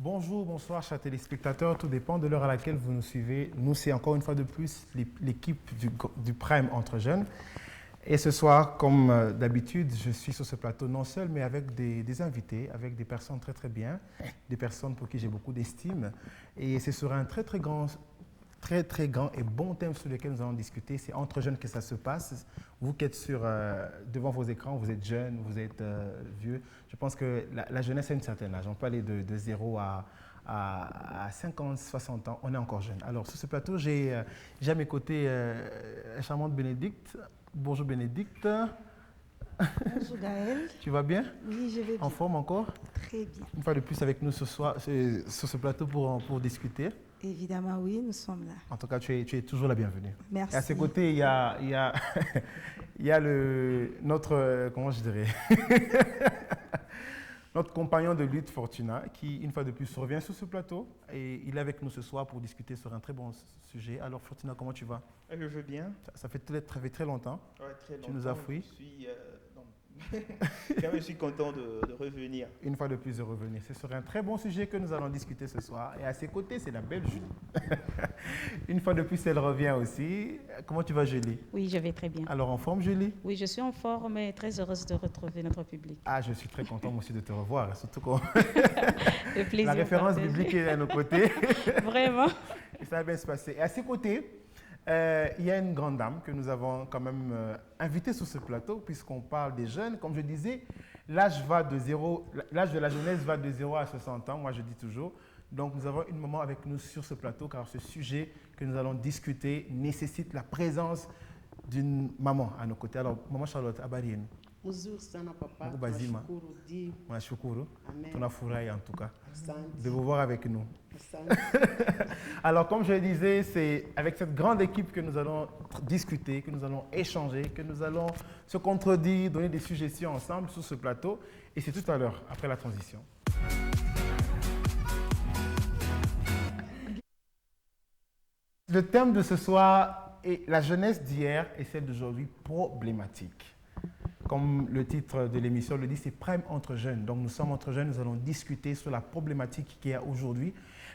Bonjour, bonsoir, chers téléspectateurs. Tout dépend de l'heure à laquelle vous nous suivez. Nous, c'est encore une fois de plus l'équipe du Prime Entre Jeunes. Et ce soir, comme d'habitude, je suis sur ce plateau non seul, mais avec des invités, avec des personnes très très bien, des personnes pour qui j'ai beaucoup d'estime. Et ce sera un très très grand et bon thème sur lequel nous allons discuter. C'est entre jeunes que ça se passe. Vous qui êtes devant vos écrans, vous êtes jeunes, vous êtes vieux. Je pense que la jeunesse a une certaine âge. On peut aller de 0 à 50, 60 ans. On est encore jeune. Alors, sur ce plateau, j'ai à mes côtés la charmante Bénédicte. Bonjour Bénédicte. Bonjour Gaël. Tu vas bien? Oui, je vais bien. En forme encore? Très bien. Une fois de plus avec nous ce soir, sur ce plateau pour discuter. Évidemment, oui, nous sommes là. En tout cas, tu es toujours la bienvenue. Merci. Et à ses côtés, il y a notre, comment je dirais, notre compagnon de lutte, Fortuna, qui, une fois de plus, revient sur ce plateau. Et il est avec nous ce soir pour discuter sur un très bon sujet. Alors, Fortuna, comment tu vas? Je veux bien. Ça fait très longtemps. Ouais, très longtemps. Tu nous as fouillé. Je suis content de revenir. Une fois de plus de revenir. C'est sur un très bon sujet que nous allons discuter ce soir. Et à ses côtés, c'est la belle Julie. Une fois de plus, elle revient aussi. Comment tu vas, Julie? Oui, je vais très bien. Alors, en forme, Julie? Oui, je suis en forme et très heureuse de retrouver notre public. Ah, je suis très content, moi aussi, de te revoir. Surtout quand Le plaisir la référence partagé. biblique est à nos côtés. Vraiment. Et ça va bien se passer. Et à ses côtés, il y a une grande dame que nous avons quand même invitée sur ce plateau, puisqu'on parle des jeunes. Comme je disais, l'âge de la jeunesse va de 0 à 60 ans, moi je dis toujours. Donc nous avons une maman avec nous sur ce plateau, car ce sujet que nous allons discuter nécessite la présence d'une maman à nos côtés. Alors, maman Charlotte, habari yenu? Mzuri sana papa, Mungu bazima. tunashukuru Dio. Tunashukuru. Amen. Tunafurahi en tout cas Asante. de vous voir avec nous. Asante. Alors, comme je le disais, c'est avec cette grande équipe que nous allons discuter, que nous allons échanger, que nous allons se contredire, donner des suggestions ensemble sur ce plateau. Et c'est tout à l'heure, après la transition. Le thème de ce soir est la jeunesse d'hier et celle d'aujourd'hui problématique. Comme le titre de l'émission le dit, c'est Prime Entre Jeunes. Donc nous sommes entre jeunes, nous allons discuter sur la problématique qu'il y a aujourd'hui.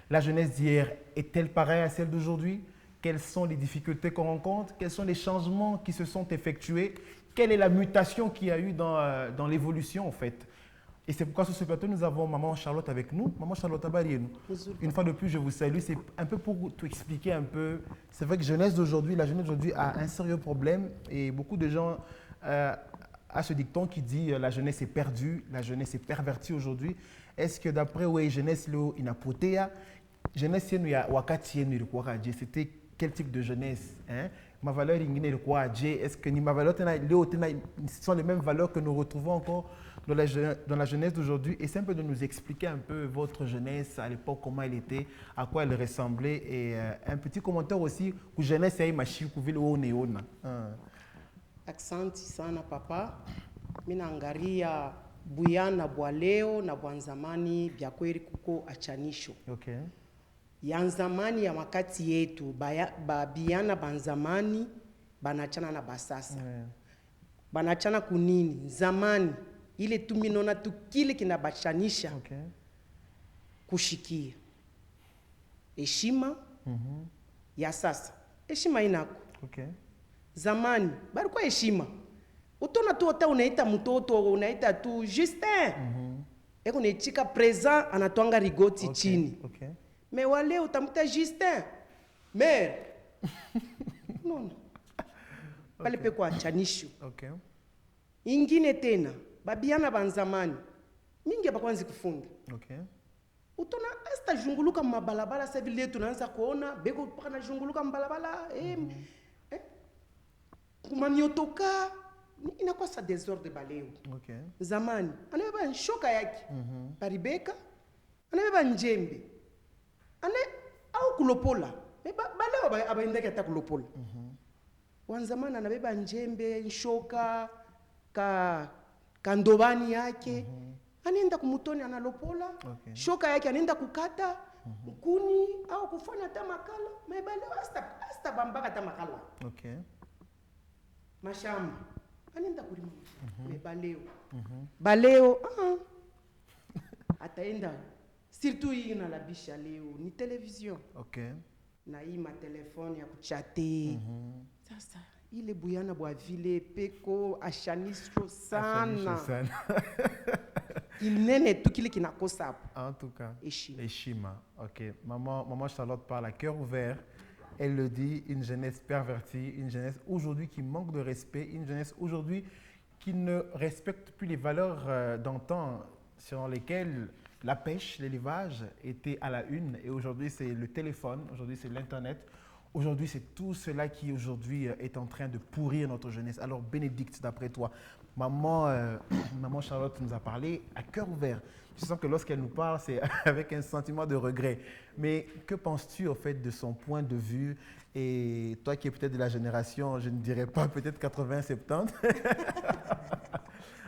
La jeunesse d'hier est-elle pareille à celle d'aujourd'hui? Quelles sont les difficultés qu'on rencontre? Quels sont les changements qui se sont effectués? Quelle est la mutation qu'il y a eu dans l'évolution en fait? Et c'est pourquoi sur ce plateau, nous avons Maman Charlotte avec nous. Maman Charlotte Abarienu. Une fois de plus, je vous salue. C'est un peu pour tout expliquer un peu. C'est vrai que la jeunesse d'aujourd'hui a un sérieux problème et beaucoup de gens à ce dicton qui dit la jeunesse est perdue, la jeunesse est pervertie aujourd'hui. Est-ce que d'après la jeunesse inapotea, jeunesse c'était quel type de jeunesse, hein? Ma valeur est-ce que ma valeur ce sont les mêmes valeurs que nous retrouvons encore dans la jeunesse d'aujourd'hui? Et c'est un peu de nous expliquer un peu votre jeunesse à l'époque, comment elle était, à quoi elle ressemblait, et un petit commentaire aussi que jeunesse est machi kuvile oneona. Asante sana papa. Mina angalia buyana bwa leo na bwa zamani bya kweli kuko achanisho. Okay. Ya zamani ya wakati yetu babiana banzamani banachana na basasa. Yeah. Banachana kunini? Zamani ile tuminona tukile kinabachanisha. Okay. Kushikia. Heshima ya sasa. Heshima inako. Okay. Zamani balikuwa heshima. Utona tu hata unaita mtoto unaita tu Justin. Eko nechika present anatwanga rigoti chini. Okay. Me wale utamta Justin. Mère. Non. Pale pe kwa chanisho. Okay. Ingine tena babiana banzamani. Mingi bakwanzi kufunga. Okay. Utona asta junguluka mabalabala sasa vile tunaanza kuona beko pana junguluka mabalabala kumamiotoka inakuwa sa desordre baleo. Okay. Zamani anabeba shoka yake paribeka anabeba njembe au kulopola baleo abaendeke hata kulopola. Wanzamani anabeba njembe shoka kandobani yake anaenda kumutoni analopola. Okay. Shoka yake anaenda kukata kuni au kufanya hata makala baleo asta bambaka hata makala. Okay. Mashamba anaenda kulima baleo ataenda surtout hii na la biche ya leo ni television Ok. na hii matelefone ya kuchate sasa ile buyana bwa vile peko ashanisho sana inene tu kile kinakosa hapo En tout cas. heshima. Heshima. Ok. Maman Charlotte parle à cœur ouvert. Elle le dit, une jeunesse pervertie, une jeunesse aujourd'hui qui manque de respect, une jeunesse aujourd'hui qui ne respecte plus les valeurs d'antan selon lesquelles la pêche, l'élevage étaient à la une. Et aujourd'hui, c'est le téléphone, aujourd'hui, c'est l'Internet. Aujourd'hui, c'est tout cela qui aujourd'hui est en train de pourrir notre jeunesse. Alors, Bénédicte, d'après toi, maman Charlotte nous a parlé à cœur ouvert. Je sens que lorsqu'elle nous parle, c'est avec un sentiment de regret. Mais que penses-tu, au fait, de son point de vue? Et toi qui es peut-être de la génération, je ne dirais pas peut-être 80-70,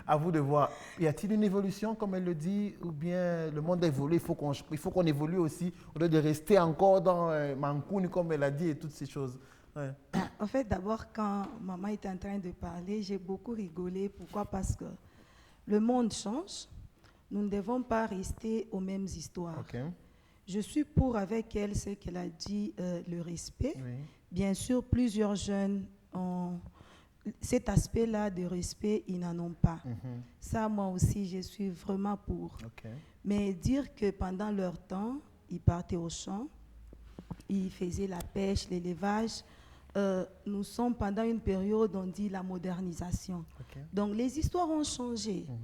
à vous de voir. Y a-t-il une évolution, comme elle le dit, ou bien le monde évolue, il faut qu'on évolue aussi, au lieu de rester encore dans Mankoun, comme elle a dit, et toutes ces choses. Ouais. En fait, d'abord, quand maman était en train de parler, j'ai beaucoup rigolé. Pourquoi? Parce que le monde change. Nous ne devons pas rester aux mêmes histoires. Ok. Je suis pour avec elle ce qu'elle a dit, le respect. Oui. Bien sûr, plusieurs jeunes ont cet aspect-là de respect, ils n'en ont pas. Mhm. Ça, moi aussi, je suis vraiment pour. Ok. Mais dire que pendant leur temps, ils partaient au champ, ils faisaient la pêche, l'élevage. Nous sommes pendant une période, on dit la modernisation. Ok. Donc, les histoires ont changé. Mhm.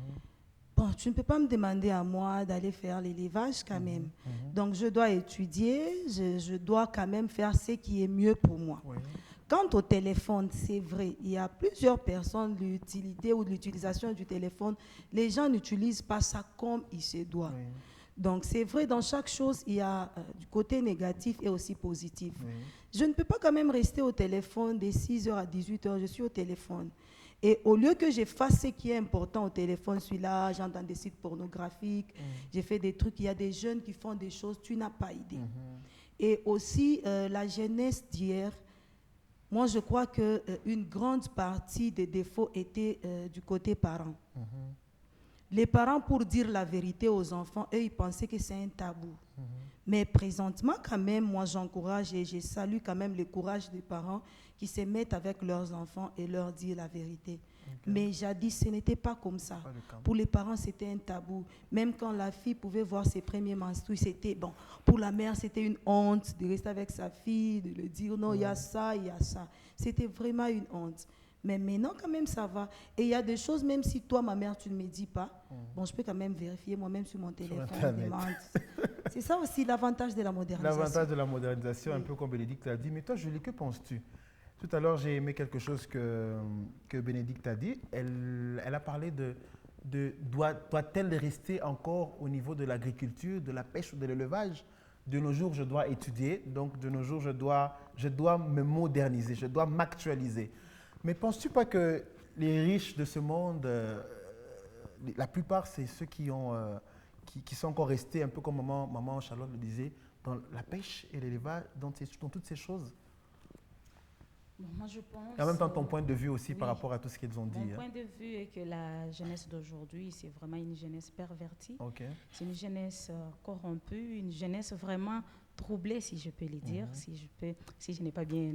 Bon, tu ne peux pas me demander à moi d'aller faire l'élevage quand même. Donc, je dois étudier, je dois quand même faire ce qui est mieux pour moi. Oui. Quant au téléphone, c'est vrai, il y a plusieurs personnes, l'utilité ou l'utilisation du téléphone, les gens n'utilisent pas ça comme il se doit. Oui. Donc, c'est vrai, dans chaque chose, il y a du côté négatif et aussi positif. Oui. Je ne peux pas quand même rester au téléphone de 6h à 18h, je suis au téléphone. Et au lieu que je fasse ce qui est important au téléphone, je suis là, j'entends des sites pornographiques, j'ai fait des trucs, il y a des jeunes qui font des choses, tu n'as pas idée. Et aussi, la jeunesse d'hier, moi je crois qu'une grande partie des défauts étaient du côté parents. Les parents, pour dire la vérité aux enfants, eux, ils pensaient que c'est un tabou. Mais présentement, quand même, moi, j'encourage et je salue quand même le courage des parents qui se mettent avec leurs enfants et leur dire la vérité. Mais jadis, ce n'était pas comme ça. Pas le cas. Pour les parents, c'était un tabou. Même quand la fille pouvait voir ses premiers menstrues, c'était bon. Pour la mère, c'était une honte de rester avec sa fille, de lui dire non, il y a ça, il y a ça. C'était vraiment une honte. Mais maintenant, quand même, ça va. Et il y a des choses, même si toi, ma mère, tu ne me dis pas, bon, je peux quand même vérifier moi-même sur mon téléphone. Internet. C'est ça aussi l'avantage de la modernisation. L'avantage de la modernisation, un peu comme Bénédicte l'a dit. Mais toi, Julie, que penses-tu? Tout à l'heure, j'ai aimé quelque chose que Bénédicte a dit. Elle a parlé doit-elle rester encore au niveau de l'agriculture, de la pêche ou de l'élevage? De nos jours, je dois étudier. Donc, de nos jours, je dois me moderniser, je dois m'actualiser. Mais penses-tu pas que les riches de ce monde, la plupart, c'est ceux qui sont encore restés, un peu comme maman Charlotte le disait, dans la pêche et l'élevage, dans toutes ces choses? Bon, moi, je pense, Et en même temps, ton point de vue aussi oui. par rapport à tout ce qu'ils ont dit. Mon hein. point de vue est que la jeunesse d'aujourd'hui, c'est vraiment une jeunesse pervertie. Ok. C'est une jeunesse corrompue, une jeunesse vraiment troublée, si je peux le dire, si je n'ai pas bien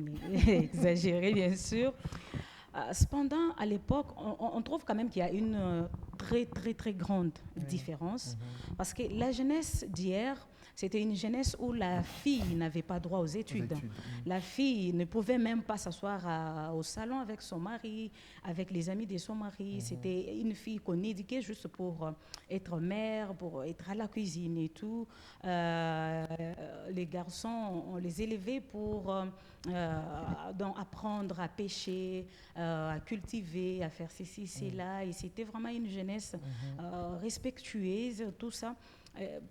exagéré, bien sûr. Cependant, à l'époque, on trouve quand même qu'il y a une très, très, très grande différence. Parce que la jeunesse d'hier, c'était une jeunesse où la fille n'avait pas droit aux études. La fille ne pouvait même pas s'asseoir au salon avec son mari, avec les amis de son mari. C'était une fille qu'on éduquait juste pour être mère, pour être à la cuisine et tout. Les garçons, on les élevait pour donc apprendre à pêcher, à cultiver, à faire ceci, cela. Et c'était vraiment une jeunesse respectueuse, tout ça.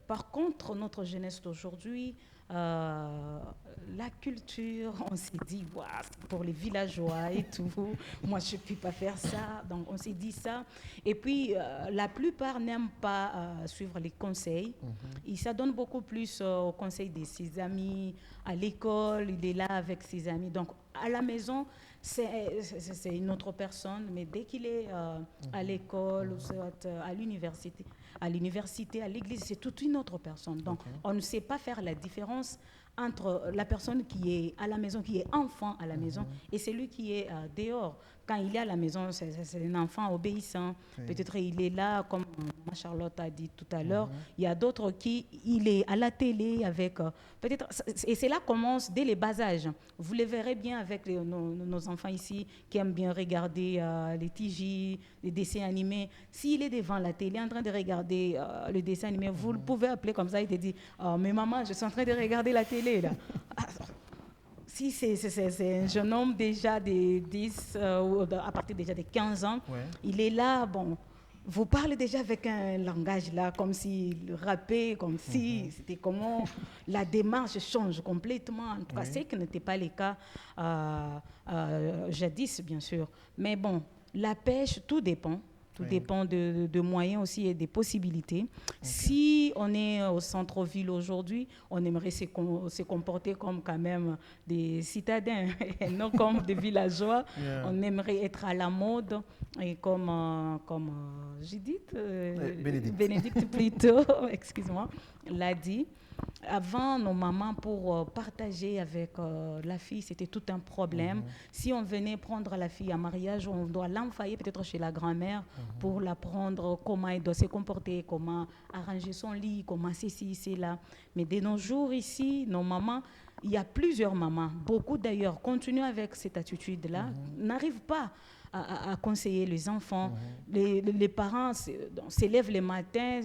Par contre, notre jeunesse d'aujourd'hui, la culture, on s'est dit, wow, c'est pour les villageois et tout, moi je ne peux pas faire ça, donc on s'est dit ça. Et puis, la plupart n'aiment pas suivre les conseils. Il s'adonne beaucoup plus aux conseils de ses amis, à l'école, il est là avec ses amis. Donc, à la maison, c'est une autre personne, mais dès qu'il est à l'école, ou soit à l'université, à l'église, c'est toute une autre personne. Donc, on ne sait pas faire la différence entre la personne qui est à la maison, qui est enfant à la maison, et celui qui est dehors. Quand il est à la maison, c'est un enfant obéissant. Peut-être il est là, comme ma Charlotte a dit tout à l'heure. Il y a d'autres il est à la télé avec... peut-être, et cela commence dès les bas âges. Vous le verrez bien avec nos enfants ici qui aiment bien regarder les TJ, les dessins animés. S'il est devant la télé en train de regarder le dessin animé, vous le pouvez appeler comme ça, il te dit « Mais maman, je suis en train de regarder la télé là. » Si c'est un jeune homme déjà de 10, ou à partir déjà de 15 ans, il est là, bon, vous parlez déjà avec un langage là, comme s'il rappait, comme si c'était comment la démarche change complètement. En tout cas, c'est que ce n'était pas le cas jadis, bien sûr. Mais bon, la pêche, tout dépend. Tout dépend de moyens aussi et des possibilités. Si on est au centre-ville aujourd'hui, on aimerait se comporter comme quand même des citadins et non comme des villageois. On aimerait être à la mode et comme Judith, Bénédicte plutôt, excuse-moi, l'a dit. Avant, nos mamans, pour partager avec la fille, c'était tout un problème. Si on venait prendre la fille en mariage, on doit l'envoyer peut-être chez la grand-mère pour l'apprendre comment elle doit se comporter, comment arranger son lit, comment ceci, cela. Mais de nos jours ici, nos mamans, il y a plusieurs mamans, beaucoup d'ailleurs, continuent avec cette attitude-là, n'arrivent pas à conseiller les enfants. Les parents s'élèvent le matin,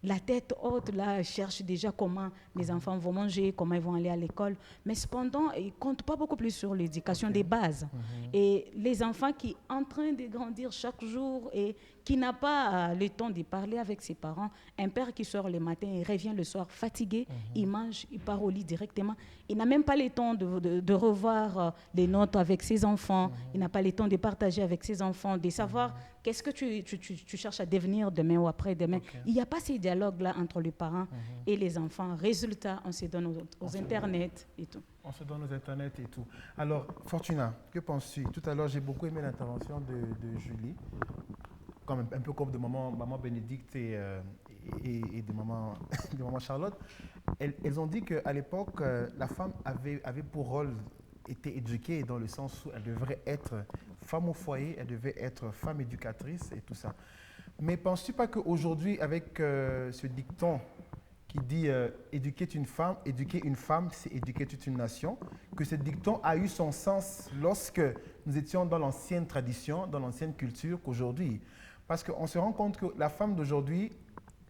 la tête haute, là, cherche déjà comment les enfants vont manger, comment ils vont aller à l'école. Mais cependant, ils ne comptent pas beaucoup plus sur l'éducation des bases. Et les enfants qui sont en train de grandir chaque jour et qui n'a pas le temps de parler avec ses parents, un père qui sort le matin et revient le soir fatigué, il mange, il part au lit directement. Il n'a même pas le temps de revoir les notes avec ses enfants. Il n'a pas le temps de partager avec ses enfants, de savoir qu'est-ce que tu cherches à devenir demain ou après-demain. Il n'y a pas ces dialogues-là entre les parents et les enfants. Résultat, on se donne aux internets et tout. On se donne aux internets et tout. Alors, Fortuna, que penses-tu? Tout à l'heure, j'ai beaucoup aimé l'intervention de Julie, un peu comme de maman Bénédicte et de maman Charlotte. Elles ont dit qu'à l'époque, la femme avait pour rôle été éduquée dans le sens où elle devrait être femme au foyer, elle devait être femme éducatrice et tout ça. Mais penses-tu pas qu'aujourd'hui, avec ce dicton qui dit éduquer une femme, c'est éduquer toute une nation, que ce dicton a eu son sens lorsque nous étions dans l'ancienne tradition, dans l'ancienne culture qu'aujourd'hui. Parce qu'on se rend compte que la femme d'aujourd'hui,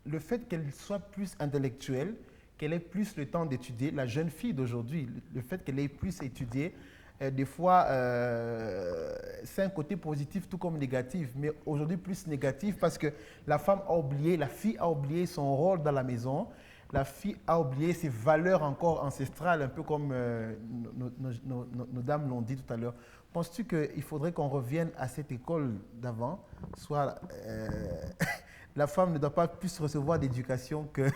le fait qu'elle soit plus intellectuelle, qu'elle ait plus le temps d'étudier, la jeune fille d'aujourd'hui, le fait qu'elle ait plus étudié, des fois, c'est un côté positif tout comme négatif, mais aujourd'hui plus négatif parce que la fille a oublié son rôle dans la maison, la fille a oublié ses valeurs encore ancestrales, un peu comme nos dames l'ont dit tout à l'heure. Penses-tu qu'il faudrait qu'on revienne à cette école d'avant, soit la femme ne doit pas plus recevoir d'éducation que...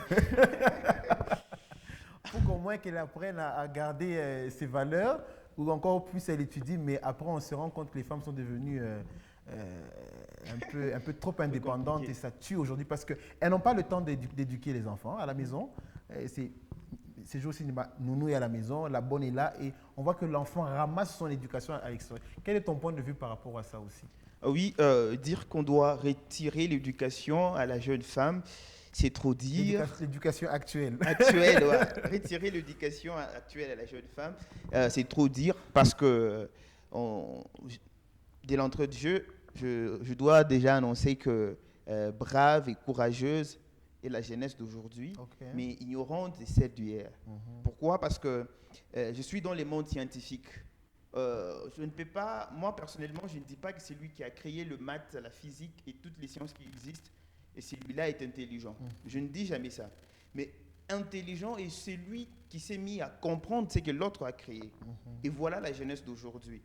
pour qu'au moins qu'elle apprenne à garder ses valeurs, ou encore plus elle étudie, mais après on se rend compte que les femmes sont devenues un peu trop indépendantes et ça tue aujourd'hui parce qu'elles n'ont pas le temps d'éduquer les enfants à la maison. C'est jouer au cinéma, nounou est à la maison, la bonne est là et on voit que l'enfant ramasse son éducation à l'extérieur. Quel est ton point de vue par rapport à ça aussi? Oui, dire qu'on doit retirer l'éducation à la jeune femme, c'est trop dire. L'éducation actuelle. Actuelle, ouais. Retirer l'éducation actuelle à la jeune femme, c'est trop dire parce que dès l'entrée de jeu, je dois déjà annoncer que brave et courageuse est la jeunesse d'aujourd'hui, mais ignorante est celle d'hier. Pourquoi? Parce que je suis dans le monde scientifique. Je ne peux pas, moi personnellement, je ne dis pas que c'est lui qui a créé le maths, la physique et toutes les sciences qui existent. Et celui-là est intelligent. Je ne dis jamais ça. Mais intelligent est celui qui s'est mis à comprendre ce que l'autre a créé. Et voilà la jeunesse d'aujourd'hui.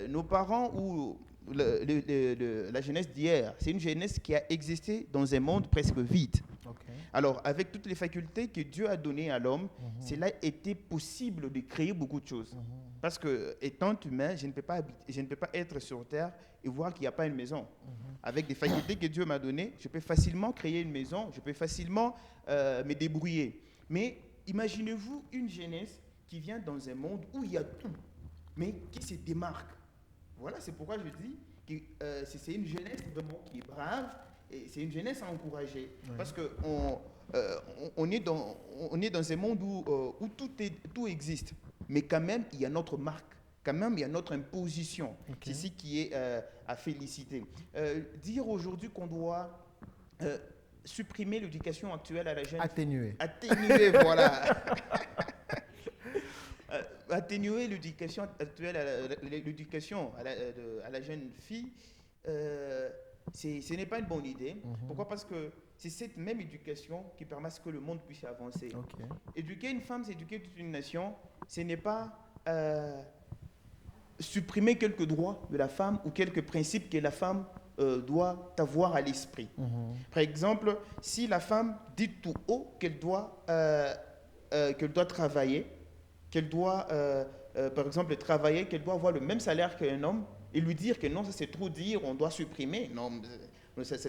Nos parents ou la jeunesse d'hier, c'est une jeunesse qui a existé dans un monde presque vide. Alors, avec toutes les facultés que Dieu a données à l'homme, cela était possible de créer beaucoup de choses. Parce que, étant humain, je ne peux pas être sur Terre et voir qu'il n'y a pas une maison. Avec des facultés que Dieu m'a données, je peux facilement créer une maison, je peux facilement me débrouiller. Mais imaginez-vous une jeunesse qui vient dans un monde où il y a tout, mais qui se démarque. Voilà, c'est pourquoi je dis que c'est une jeunesse vraiment qui est brave, et c'est une jeunesse à encourager. Oui. Parce qu'on est dans un monde où tout existe, mais quand même, il y a notre marque. Quand même, il y a notre imposition. Okay. C'est ce qui est à féliciter. Dire aujourd'hui qu'on doit supprimer l'éducation actuelle à la jeune... Atténuer, voilà. Atténuer l'éducation actuelle à la jeune fille, ce n'est pas une bonne idée. Pourquoi? Parce que c'est cette même éducation qui permet à ce que le monde puisse avancer. Okay. Éduquer une femme, c'est éduquer toute une nation. Ce n'est pas supprimer quelques droits de la femme ou quelques principes que la femme doit avoir à l'esprit. Par exemple, si la femme dit tout haut qu'elle doit travailler, qu'elle doit, par exemple, travailler, qu'elle doit avoir le même salaire qu'un homme, et lui dire que non, ça c'est trop dire, on doit supprimer. Non, ça ne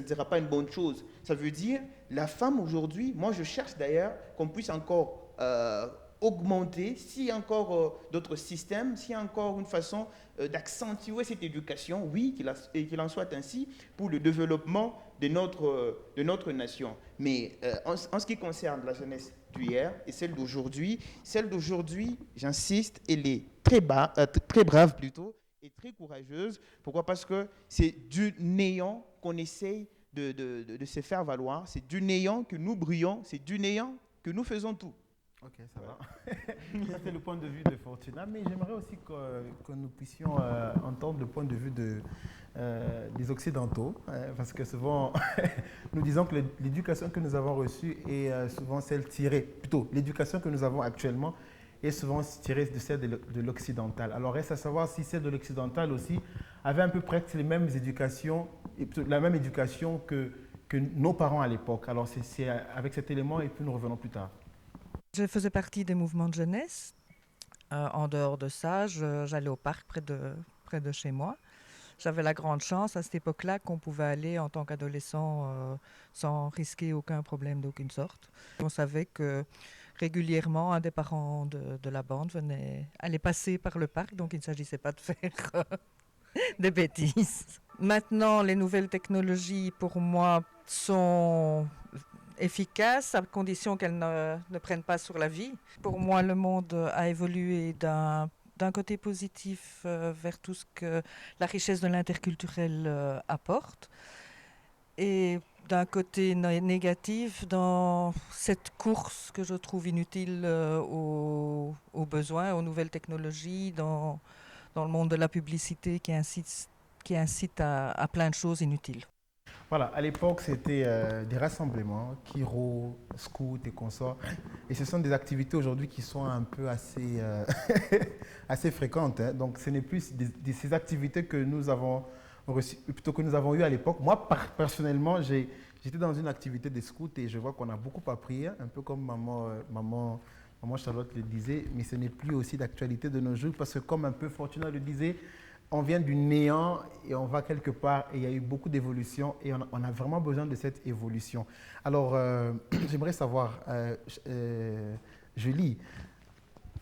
sera pas une bonne chose. Ça veut dire, la femme aujourd'hui, moi je cherche d'ailleurs qu'on puisse encore augmenter, s'il y a encore d'autres systèmes, s'il y a encore une façon d'accentuer cette éducation, oui, qu'il en soit ainsi pour le développement de notre nation. Mais en ce qui concerne la jeunesse d'hier et celle d'aujourd'hui, j'insiste, elle est très brave plutôt, et très courageuse. Pourquoi? Parce que c'est du néant qu'on essaye de se faire valoir, c'est du néant que nous brillons, c'est du néant que nous faisons tout. Ok, ça va. Ça, c'est le point de vue de Fortuna, mais j'aimerais aussi que nous puissions entendre le point de vue des Occidentaux, parce que souvent, nous disons que l'éducation que nous avons reçue est souvent celle tirée, plutôt, l'éducation que nous avons actuellement est souvent tirée de celle de l'occidental. Alors, reste à savoir si celle de l'occidental aussi avait un peu presque les mêmes éducations, la même éducation que nos parents à l'époque. Alors, c'est avec cet élément, et puis nous revenons plus tard. Je faisais partie des mouvements de jeunesse. En dehors de ça, j'allais au parc près de chez moi. J'avais la grande chance à cette époque-là qu'on pouvait aller en tant qu'adolescent sans risquer aucun problème d'aucune sorte. On savait que régulièrement, un des parents de la bande allait passer par le parc, donc il ne s'agissait pas de faire des bêtises. Maintenant, les nouvelles technologies, pour moi, sont efficaces à condition qu'elles ne prennent pas sur la vie. Pour moi, le monde a évolué d'un côté positif vers tout ce que la richesse de l'interculturel apporte, et d'un côté négatif dans cette course que je trouve inutile aux besoins, aux nouvelles technologies, dans le monde de la publicité qui incite à plein de choses inutiles. Voilà, à l'époque, c'était des rassemblements, Kiro, Scout et consorts. Et ce sont des activités aujourd'hui qui sont un peu assez, assez fréquentes. Hein. Donc, ce n'est plus ces activités que nous avons reçues, plutôt que nous avons eues à l'époque. Moi, personnellement, j'étais dans une activité de Scout et je vois qu'on a beaucoup appris, un peu comme maman Charlotte le disait, mais ce n'est plus aussi d'actualité de nos jours parce que, comme un peu Fortuna le disait, on vient du néant et on va quelque part et il y a eu beaucoup d'évolution et on a vraiment besoin de cette évolution. Alors, j'aimerais savoir, Julie,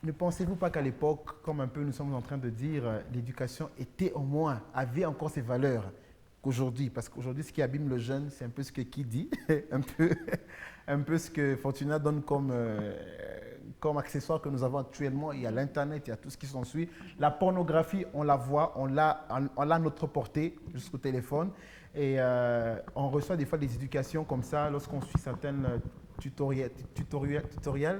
ne pensez-vous pas qu'à l'époque, comme un peu nous sommes en train de dire, l'éducation avait encore ses valeurs qu'aujourd'hui? Parce qu'aujourd'hui, ce qui abîme le jeune, c'est un peu ce que qui dit, un peu ce que Fortuna donne comme accessoire que nous avons actuellement. Il y a l'Internet, il y a tout ce qui s'ensuit. La pornographie, on la voit, on l'a à notre portée jusqu'au téléphone. Et on reçoit des fois des éducations comme ça lorsqu'on suit certaines tutoriels,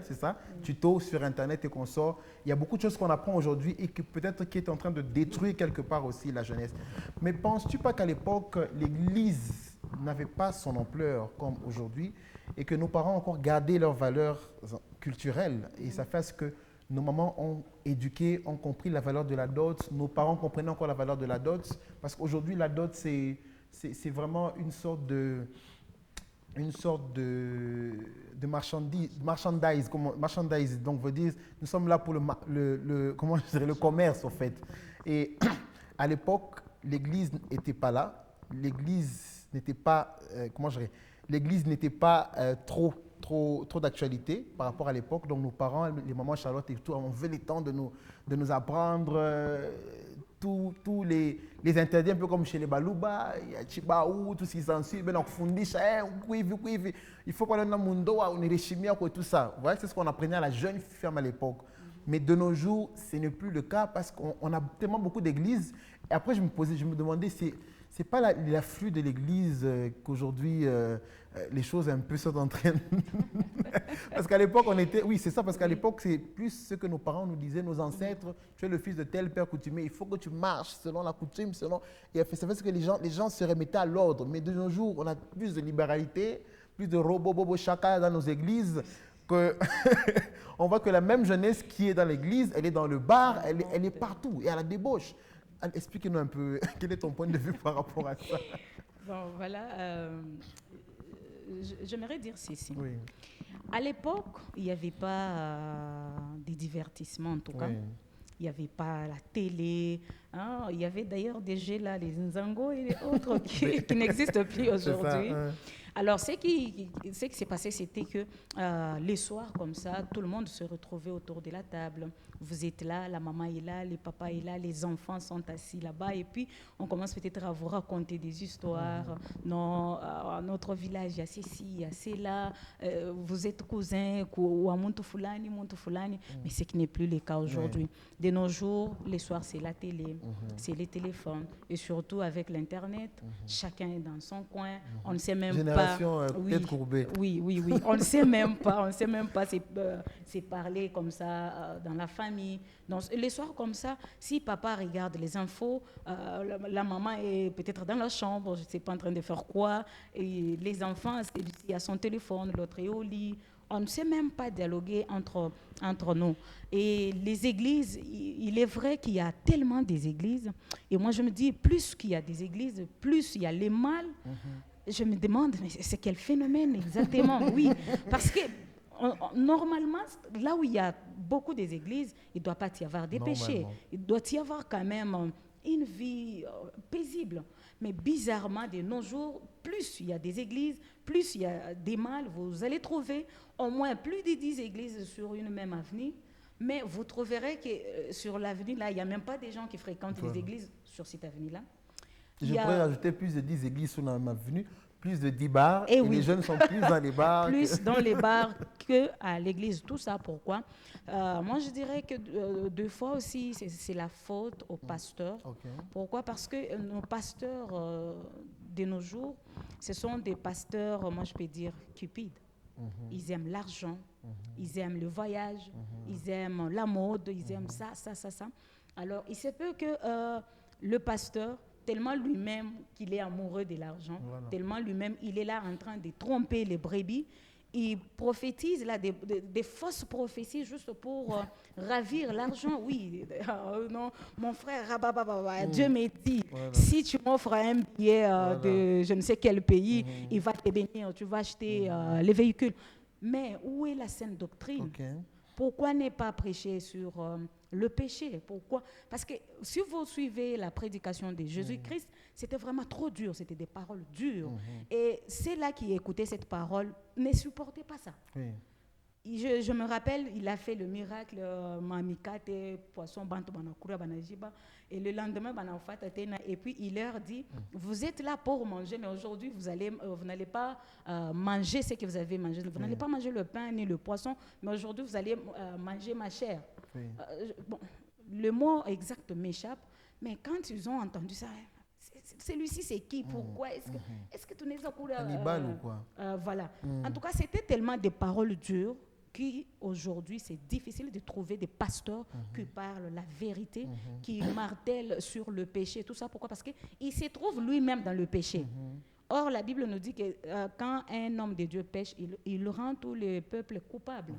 c'est ça? Tutos sur Internet et qu'on sort. Il y a beaucoup de choses qu'on apprend aujourd'hui et que peut-être qui est en train de détruire quelque part aussi la jeunesse. Mais penses-tu pas qu'à l'époque, l'Église n'avait pas son ampleur comme aujourd'hui et que nos parents ont encore gardé leurs valeurs culturelles et ça fait ce que nos mamans ont éduqué, ont compris la valeur de la dot, nos parents comprennent encore la valeur de la dot parce qu'aujourd'hui la dot c'est vraiment une sorte de une sorte de marchandise. Donc, veut dire, nous sommes là pour comment je dirais, le commerce, en fait. Et à l'époque, l'Église n'était pas là. L'Église n'était pas, comment je dirais, l'Église n'était pas trop d'actualité par rapport à l'époque. Donc, nos parents, les mamans Charlotte et tout, ont fait le temps de nous apprendre tous les interdits, un peu comme chez les Balouba, il y a Chibaou, tout ce qui s'ensuit, ben donc Fundisha, il faut qu'on ait un mundo, on est chimia, tout ça. Vous voyez, c'est ce qu'on apprenait à la jeune femme à l'époque. Mais de nos jours, ce n'est plus le cas parce qu'on a tellement beaucoup d'églises. Et après, je me demandais, c'est pas l'afflux de l'église qu'aujourd'hui les choses un peu sont en train parce qu'à l'époque on était, oui c'est ça, parce qu'à l'époque c'est plus ce que nos parents nous disaient, nos ancêtres, tu es le fils de tel père coutumier, il faut que tu marches selon la coutume, et ça fait que les gens se remettaient à l'ordre. Mais de nos jours on a plus de libéralité, plus de bobo chaka dans nos églises, que on voit que la même jeunesse qui est dans l'église, elle est dans le bar, elle est partout et à la débauche. Explique-nous un peu, quel est ton point de vue par rapport à ça? Bon, voilà, j'aimerais dire ceci. Oui. À l'époque, il n'y avait pas des divertissements, en tout cas. Il n'y avait pas la télé. Hein. Il y avait d'ailleurs des jeux là, les Nzango et les autres qui n'existent plus aujourd'hui. Alors, ce qui s'est passé, c'était que les soirs, comme ça, tout le monde se retrouvait autour de la table. Vous êtes là, la maman est là, le papa est là, les enfants sont assis là-bas. Et puis, on commence peut-être à vous raconter des histoires. Non, à notre village, il y a ceci, il y a cela. Vous êtes cousins, ou à Montofulani. Mais ce qui n'est plus le cas aujourd'hui. De nos jours, les soirs, c'est la télé, c'est les téléphones. Et surtout, avec l'Internet, chacun est dans son coin. On ne sait même Génération pas... tête courbée. Oui. On ne sait même pas. C'est parler comme ça dans la famille. Donc, les soirs comme ça, si papa regarde les infos, la maman est peut-être dans la chambre, je ne sais pas en train de faire quoi, et les enfants, celui-ci a son téléphone, l'autre est au lit. On ne sait même pas dialoguer entre nous. Et les églises, il est vrai qu'il y a tellement des églises. Et moi, je me dis, plus qu'il y a des églises, plus il y a les mal. Je me demande, mais c'est quel phénomène exactement? Oui, parce que normalement, là où il y a beaucoup des églises, il ne doit pas y avoir des péchés. Il doit y avoir quand même une vie paisible. Mais bizarrement, de nos jours, plus il y a des églises, plus il y a des mâles, vous allez trouver au moins plus de 10 églises sur une même avenue. Mais vous trouverez que sur l'avenue, là, il n'y a même pas des gens qui fréquentent les églises sur cette avenue-là. Je pourrais rajouter plus de 10 églises sur ma avenue, plus de 10 bars, et les jeunes sont plus dans les bars. Plus dans les bars qu'à l'église. Tout ça, pourquoi? Moi, je dirais que deux fois aussi, c'est la faute aux pasteurs. Pourquoi? Parce que nos pasteurs de nos jours, ce sont des pasteurs, moi je peux dire, cupides. Ils aiment l'argent, ils aiment le voyage, ils aiment la mode, ils aiment ça. Alors, il se peut que le pasteur, tellement lui-même qu'il est amoureux de l'argent, tellement lui-même il est là en train de tromper les brebis, il prophétise là des fausses prophéties juste pour ravir l'argent. Oui, non, mon frère, Dieu m'a dit, si tu m'offres un billet de je ne sais quel pays, il va te bénir, tu vas acheter les véhicules. Mais où est la saine doctrine? Pourquoi ne pas prêcher sur le péché? Pourquoi? Parce que si vous suivez la prédication de Jésus-Christ, c'était vraiment trop dur, c'était des paroles dures. Et c'est là qui écoutait cette parole, ne supportait pas ça. Je me rappelle, il a fait le miracle, mamikate, poisson, banto, banakura, banajiba, et le lendemain, et puis il leur dit, vous êtes là pour manger, mais aujourd'hui, vous n'allez pas manger ce que vous avez mangé. Vous n'allez pas manger le pain ni le poisson, mais aujourd'hui, vous allez manger ma chair. Bon, le mot exact m'échappe, mais quand ils ont entendu ça, celui-ci c'est qui? Pourquoi? Est-ce que tu n'es pas pour... Hannibal ou quoi? Voilà. En tout cas, c'était tellement des paroles dures qu'aujourd'hui, c'est difficile de trouver des pasteurs qui parlent la vérité, qui martèlent sur le péché. Tout ça, pourquoi? Parce qu'il se trouve lui-même dans le péché. Or, la Bible nous dit que quand un homme de Dieu pêche, il rend tout le peuple coupable.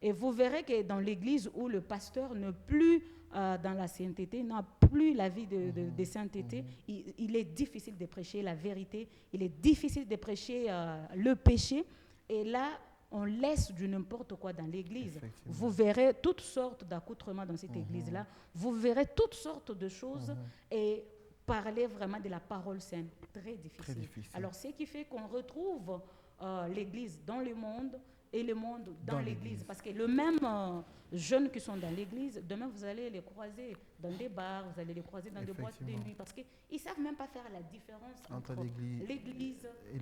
Et vous verrez que dans l'église où le pasteur n'est plus dans la sainteté, n'a plus la vie de sainteté, il est difficile de prêcher la vérité, il est difficile de prêcher le péché. Et là, on laisse du n'importe quoi dans l'église. Vous verrez toutes sortes d'accoutrements dans cette église-là. Vous verrez toutes sortes de choses et parler vraiment de la parole sainte, très difficile. Alors, ce qui fait qu'on retrouve l'église dans le monde et le monde dans l'église. Parce que le même jeunes qui sont dans l'église, demain vous allez les croiser dans des bars, vous allez les croiser dans des boîtes de nuit. Parce qu'ils ne savent même pas faire la différence entre l'église et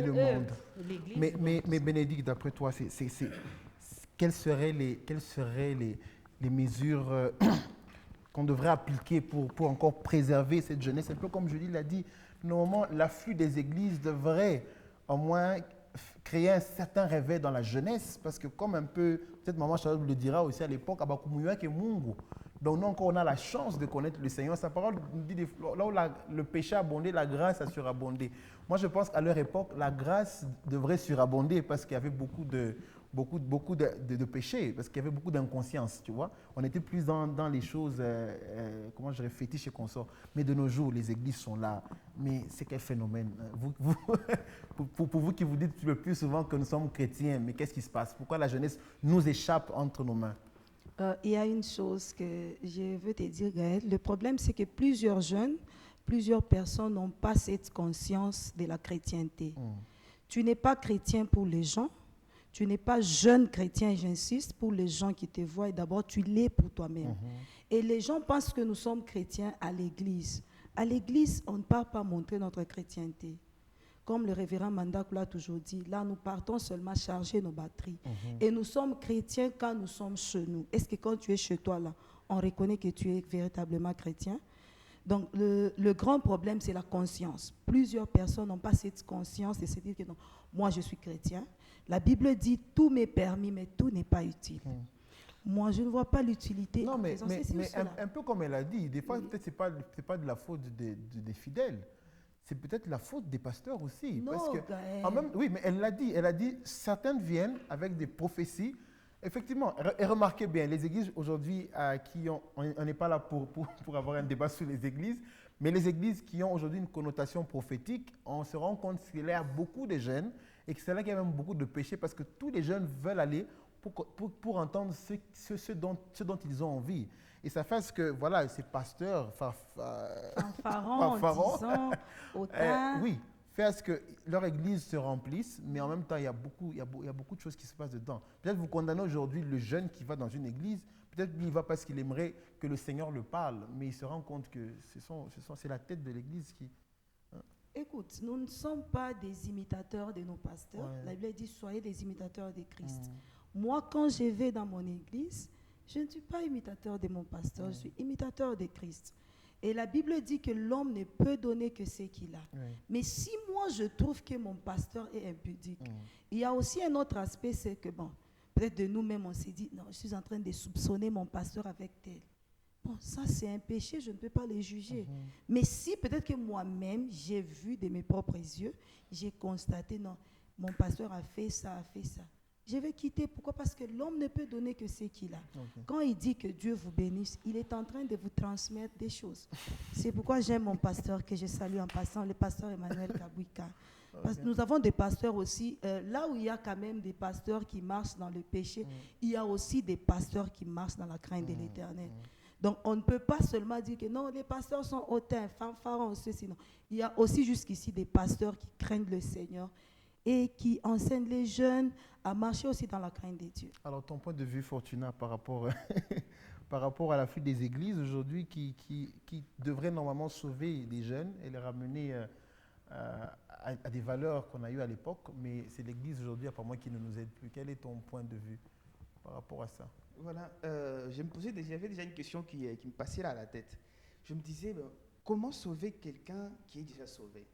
le monde. Mais Bénédicte, d'après toi, quelles seraient les mesures qu'on devrait appliquer pour encore préserver cette jeunesse? Un peu comme Julie l'a dit, normalement, l'afflux des églises devrait au moins créer un certain réveil dans la jeunesse, parce que comme un peu, peut-être maman Charlotte le dira aussi à l'époque, donc nous encore on a la chance de connaître le Seigneur. Sa parole nous dit, là où le péché a abondé, la grâce a surabondé. Moi je pense qu'à leur époque, la grâce devrait surabonder parce qu'il y avait beaucoup de péchés, parce qu'il y avait beaucoup d'inconscience, tu vois. On était plus dans les choses, comment je dirais, fétiches et consorts. Mais de nos jours, les églises sont là. Mais c'est quel phénomène? Pour vous qui vous dites le plus souvent que nous sommes chrétiens, mais qu'est-ce qui se passe? Pourquoi la jeunesse nous échappe entre nos mains? Il y a une chose que je veux te dire, Gaël. Le problème, c'est que plusieurs jeunes, plusieurs personnes n'ont pas cette conscience de la chrétienté. Tu n'es pas chrétien pour les gens. Tu n'es pas jeune chrétien, j'insiste, pour les gens qui te voient. Et d'abord, tu l'es pour toi-même. Et les gens pensent que nous sommes chrétiens à l'église. À l'église, on ne part pas montrer notre chrétienté. Comme le révérend Mandakou l'a toujours dit, là, nous partons seulement charger nos batteries. Et nous sommes chrétiens quand nous sommes chez nous. Est-ce que quand tu es chez toi, là, on reconnaît que tu es véritablement chrétien? Donc, le grand problème, c'est la conscience. Plusieurs personnes n'ont pas cette conscience et se disent que non, moi, je suis chrétien. La Bible dit, tout m'est permis, mais tout n'est pas utile. Moi, je ne vois pas l'utilité. Non, mais un peu comme elle a dit, des fois, peut-être ce n'est pas de la faute des fidèles. C'est peut-être la faute des pasteurs aussi. Non, parce que, oui, mais elle l'a dit, certaines viennent avec des prophéties. Effectivement, et remarquez bien, les églises aujourd'hui, on n'est pas là pour avoir un débat sur les églises, mais les églises qui ont aujourd'hui une connotation prophétique, on se rend compte qu'il y a beaucoup de jeunes et que c'est là qu'il y a même beaucoup de péchés parce que tous les jeunes veulent aller pour entendre ce dont ils ont envie. Et ça fait que, voilà, ces pasteurs, fanfarons, disons, autant. Oui, fait à ce que leur église se remplisse, mais en même temps, il y a beaucoup de choses qui se passent dedans. Peut-être vous condamnez aujourd'hui le jeune qui va dans une église, peut-être qu'il va parce qu'il aimerait que le Seigneur le parle, mais il se rend compte que c'est la tête de l'église qui... Écoute, nous ne sommes pas des imitateurs de nos pasteurs. Ouais. La Bible dit, soyez des imitateurs de Christ. Moi, quand je vais dans mon église, je ne suis pas imitateur de mon pasteur, je suis imitateur de Christ. Et la Bible dit que l'homme ne peut donner que ce qu'il a. Mais si moi, je trouve que mon pasteur est impudique, il y a aussi un autre aspect, c'est que, bon, peut-être de nous-mêmes, on s'est dit, non, je suis en train de soupçonner mon pasteur avec tel. Bon, ça, c'est un péché, je ne peux pas les juger. Mais si peut-être que moi-même, j'ai vu de mes propres yeux, j'ai constaté, non, mon pasteur a fait ça, je vais quitter. Pourquoi? Parce que l'homme ne peut donner que ce qu'il a. Quand il dit que Dieu vous bénisse, il est en train de vous transmettre des choses. C'est pourquoi j'aime mon pasteur, que je salue en passant, le pasteur Emmanuel Kabouika. Parce que nous avons des pasteurs aussi, là où il y a quand même des pasteurs qui marchent dans le péché, il y a aussi des pasteurs qui marchent dans la crainte de l'Éternel. Donc, on ne peut pas seulement dire que non, les pasteurs sont hautains, fanfarons, ceci, non. Il y a aussi jusqu'ici des pasteurs qui craignent le Seigneur et qui enseignent les jeunes à marcher aussi dans la crainte de Dieu. Alors, ton point de vue, Fortuna, par rapport à la fuite des églises aujourd'hui qui devraient normalement sauver les jeunes et les ramener à des valeurs qu'on a eues à l'époque, mais c'est l'église aujourd'hui, apparemment, qui ne nous aide plus. Quel est ton point de vue par rapport à ça? Voilà, j'avais déjà une question qui me passait là à la tête. Je me disais, comment sauver quelqu'un qui est déjà sauvé?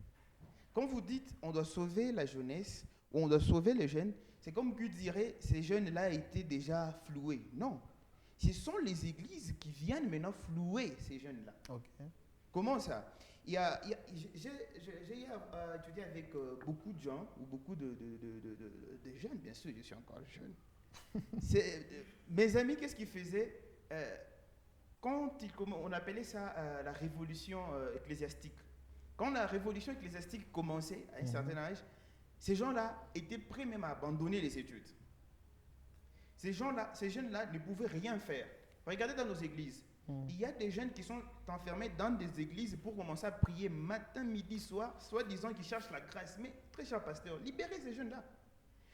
Quand vous dites on doit sauver la jeunesse ou on doit sauver les jeunes, c'est comme que dirait ces jeunes-là étaient déjà floués. Non, ce sont les églises qui viennent maintenant flouer ces jeunes-là. Comment ça? J'ai étudié avec beaucoup de gens, ou beaucoup de jeunes, bien sûr, je suis encore jeune. Mes amis, qu'est-ce qu'ils faisaient quand on appelait ça la révolution ecclésiastique. Quand la révolution ecclésiastique commençait à un certain âge, ces gens-là étaient prêts même à abandonner les études. Ces jeunes-là ne pouvaient rien faire. Regardez dans nos églises. Il y a des jeunes qui sont enfermés dans des églises pour commencer à prier matin, midi, soir, soi-disant qu'ils cherchent la grâce. Mais très cher pasteur, libérez ces jeunes-là.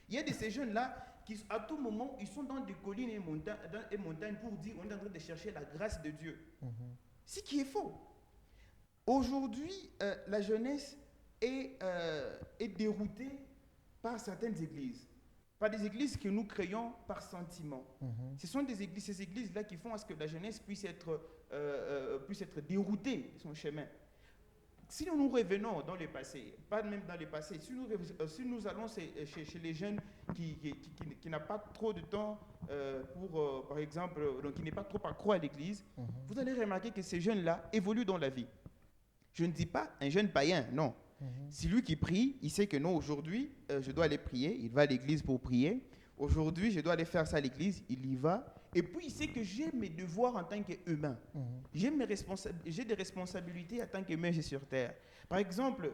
Il y a de ces jeunes-là qui, à tout moment, ils sont dans des collines et montagnes pour dire on est en train de chercher la grâce de Dieu. Ce qui est faux. Aujourd'hui, la jeunesse est déroutée par certaines églises. Par des églises que nous créons par sentiment. Ce sont ces églises-là qui font à ce que la jeunesse puisse être déroutée de son chemin. Si nous revenons dans le passé, pas même dans le passé, si nous allons chez les jeunes qui n'ont pas trop de temps pour, par exemple, donc qui n'est pas trop accro à l'église, vous allez remarquer que ces jeunes-là évoluent dans la vie. Je ne dis pas un jeune païen, non. C'est lui qui prie, il sait que non, aujourd'hui, je dois aller prier, il va à l'église pour prier. Aujourd'hui, je dois aller faire ça à l'église, il y va. Et puis, il sait que j'ai mes devoirs en tant qu'humain. J'ai des responsabilités en tant qu'humain sur Terre. Par exemple,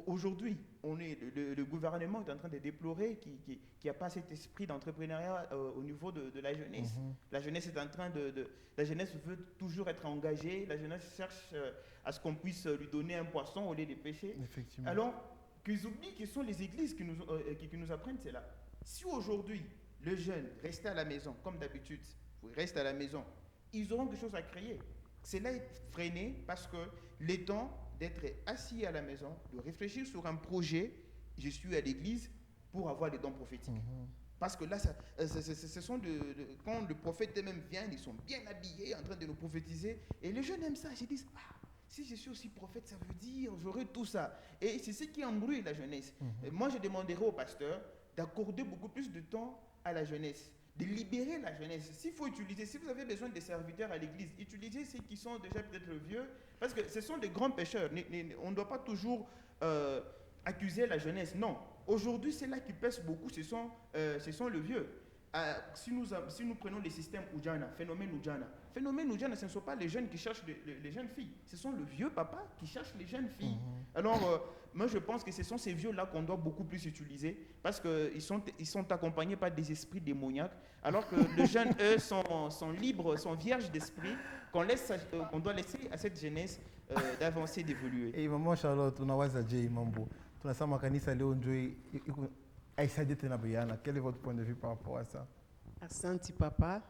aujourd'hui, le gouvernement est en train de déplorer qu'il n'y a pas cet esprit d'entrepreneuriat au niveau de la jeunesse. La jeunesse est en train la jeunesse veut toujours être engagée. La jeunesse cherche à ce qu'on puisse lui donner un poisson au lieu de pêcher. Alors, qu'ils oublient que ce sont les églises qui nous apprennent cela. Si aujourd'hui, les jeunes restent à la maison, comme d'habitude, ils restent à la maison, ils auront quelque chose à créer. Cela est freiné parce que le temps d'être assis à la maison, de réfléchir sur un projet, je suis à l'église pour avoir des dons prophétiques. Parce que là, ce sont quand le prophète même vient, ils sont bien habillés, en train de nous prophétiser, et les jeunes aiment ça, ils se disent, si je suis aussi prophète, ça veut dire, j'aurai tout ça. Et c'est ce qui embrouille la jeunesse. Moi, je demanderai au pasteur d'accorder beaucoup plus de temps à la jeunesse, de libérer la jeunesse. S'il faut utiliser, si vous avez besoin de serviteurs à l'église, utilisez ceux qui sont déjà peut-être vieux, parce que ce sont des grands pécheurs. On ne doit pas toujours accuser la jeunesse. Non. Aujourd'hui, c'est là qui pèse beaucoup, ce sont les vieux. Si nous prenons les systèmes Ujana, phénomène Ujana, ce ne sont pas les jeunes qui cherchent les jeunes filles, ce sont le vieux papa qui cherche les jeunes filles. Alors, moi je pense que ce sont ces vieux-là qu'on doit beaucoup plus utiliser parce qu'ils sont accompagnés par des esprits démoniaques, alors que les jeunes, eux, sont libres, sont vierges d'esprit, qu'on doit laisser à cette jeunesse d'avancer, d'évoluer. Et maman Charlotte, unawaza je mambo. Tunasema kanisa leo ndio aisaidie tena Brianna. Quel est votre point de vue par rapport à ça? Asante papa.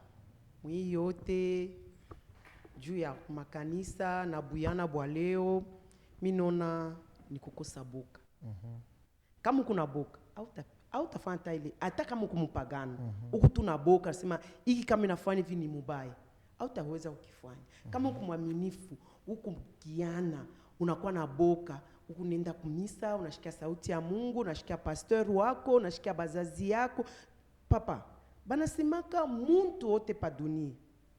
Mwi yote juu ya makanisa na Brianna bwa leo minona ni kukosa boka. Kama kuna boka hautafanya ile hata kama kumupagana. Huku tuna boka sema hiki kama nafanya hivi ni mubaya. Hautaweza ukifanya. Kama kumwaminifu huku kiana unakuwa na boka. Huku nenda kumisa, unashikia sauti ya Mungu, unashikia pastor wako, unashikia bazazi yako. Papa, banasemaka muntu wote pa dunia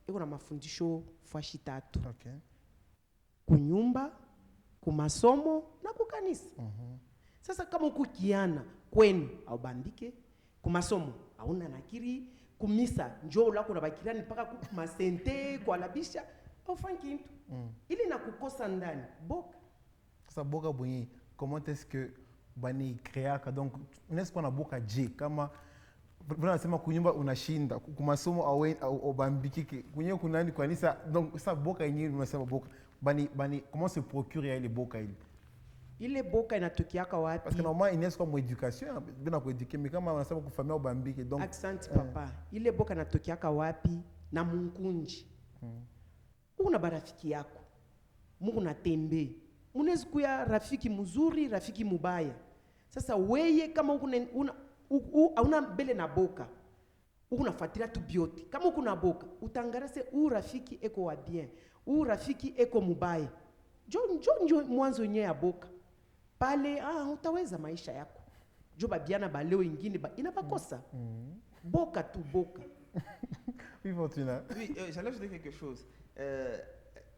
iko na mafundisho fashi tatu. Okay. Kunyumba, kumasomo na kukanisa. Sasa kama ukukiana kwenu au bandike, kumasomo hauna nakiri, kumisa njoo lako na bakirani mpaka kumasente kwa labisha au fanki kintu. Ili na kukosa ndani boka. Ça boka bonye, comment est-ce que bani créaka donc n'est-ce qu'on a boka je kama unasema kunyumba unashinda kumasomo au bambiki kunye kunani kanisa donc ça boka yenyewe unasema boka bani comment se procurer ile boka ile boka inatokiaka wapi? Parce que normalement inaweza kwa éducation bila kueduquer mais kama unasema kufamia au bambiki donc accent papa ile boka inatokiaka wapi na munkunji una barafiki yako Mungu natembe unaweza kuya rafiki mzuri, rafiki mubaya. Sasa weye kama una mbele na boka, unafuatilia tu biote. Kama kuna boka, utangarase rafiki eko wa bien, rafiki eko mubaya. Jo mwanzo nye ya boka. Pale utaweza maisha yako. Jo babiana baleo ingine inabakosa. Boka tu boka. Oui, Fortuna. Oui, j'allais ajouter quelque chose.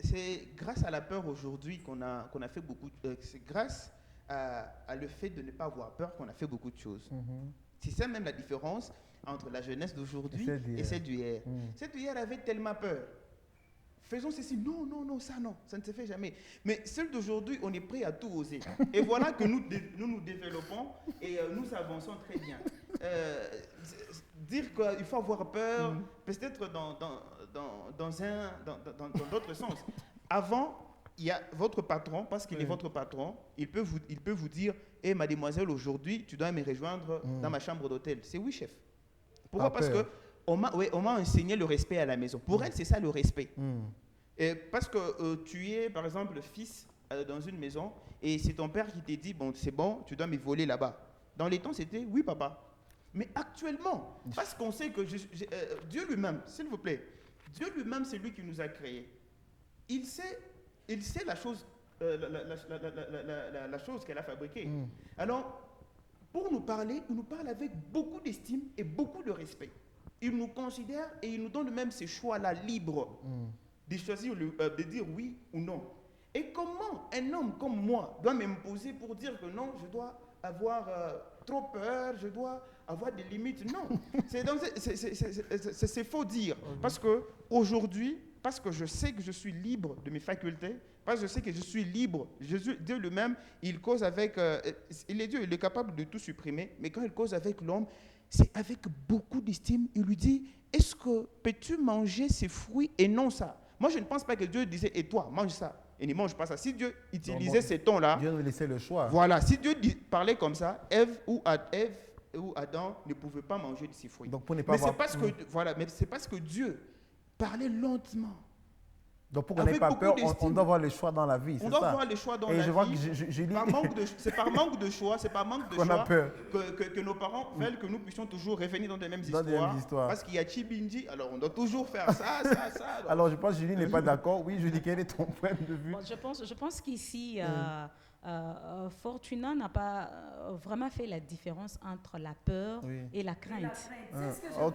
C'est grâce à la peur aujourd'hui qu'on a fait beaucoup. C'est grâce à le fait de ne pas avoir peur qu'on a fait beaucoup de choses. C'est ça même la différence. entre la jeunesse d'aujourd'hui Et et celle d'hier. Mm. Celle d'hier avait tellement peur. Faisons ceci, non, ça ne se fait jamais. Mais celle d'aujourd'hui, on est prêt à tout oser. Et voilà que nous nous développons et nous avançons très bien. Dire qu'il faut avoir peur, peut-être dans d'autres sens. Avant, il y a votre patron, parce qu'il est votre patron, il peut vous dire, hé mademoiselle, aujourd'hui, tu dois me rejoindre dans ma chambre d'hôtel. C'est oui, chef. Pourquoi? Parce que on m'a enseigné le respect à la maison. Pour elle, c'est ça le respect. Et parce que tu es, par exemple, le fils dans une maison et c'est ton père qui te dit, bon, c'est bon, tu dois me voler là-bas. Dans les temps, c'était, oui, papa. Mais actuellement, parce qu'on sait que Dieu lui-même, s'il vous plaît, Dieu lui-même, c'est lui qui nous a créés. Il sait la chose, la chose qu'elle a fabriquée. Alors, pour nous parler, il nous parle avec beaucoup d'estime et beaucoup de respect. Il nous considère et il nous donne même ces choix-là libres de choisir, de dire oui ou non. Et comment un homme comme moi doit m'imposer pour dire que non, je dois avoir trop peur, je dois avoir des limites? Non, c'est faux dire. Parce que aujourd'hui, parce que je sais que je suis libre de mes facultés, parce que je sais que je suis libre, Dieu lui-même, il cause avec, il est Dieu, il est capable de tout supprimer, mais quand il cause avec l'homme, c'est avec beaucoup d'estime. Il lui dit, est-ce que peux-tu manger ces fruits et non ça? Moi, je ne pense pas que Dieu disait, et toi, mange ça. Il ne mange pas ça. Si Dieu utilisait ces tons-là, Dieu nous laissait le choix. Voilà, si Dieu parlait comme ça, Ève ou Adam ne pouvaient pas manger de ces fruits. Donc pour ne pas mais avoir... c'est parce que Dieu parlait lentement. Donc pour qu'on n'ait pas peur, on doit avoir le choix dans la vie. On doit avoir le choix dans la vie. Et je vois que c'est par manque de choix, c'est par manque de qu'on a peur. Que nos parents veulent que nous puissions toujours revenir dans les mêmes histoires. Parce qu'il y a Chibindi, alors on doit toujours faire ça. Alors je pense que Julie n'est pas d'accord. Oui, Julie, quel est ton point de vue? Bon, je pense qu'ici, Fortuna n'a pas vraiment fait la différence entre la peur et la crainte. En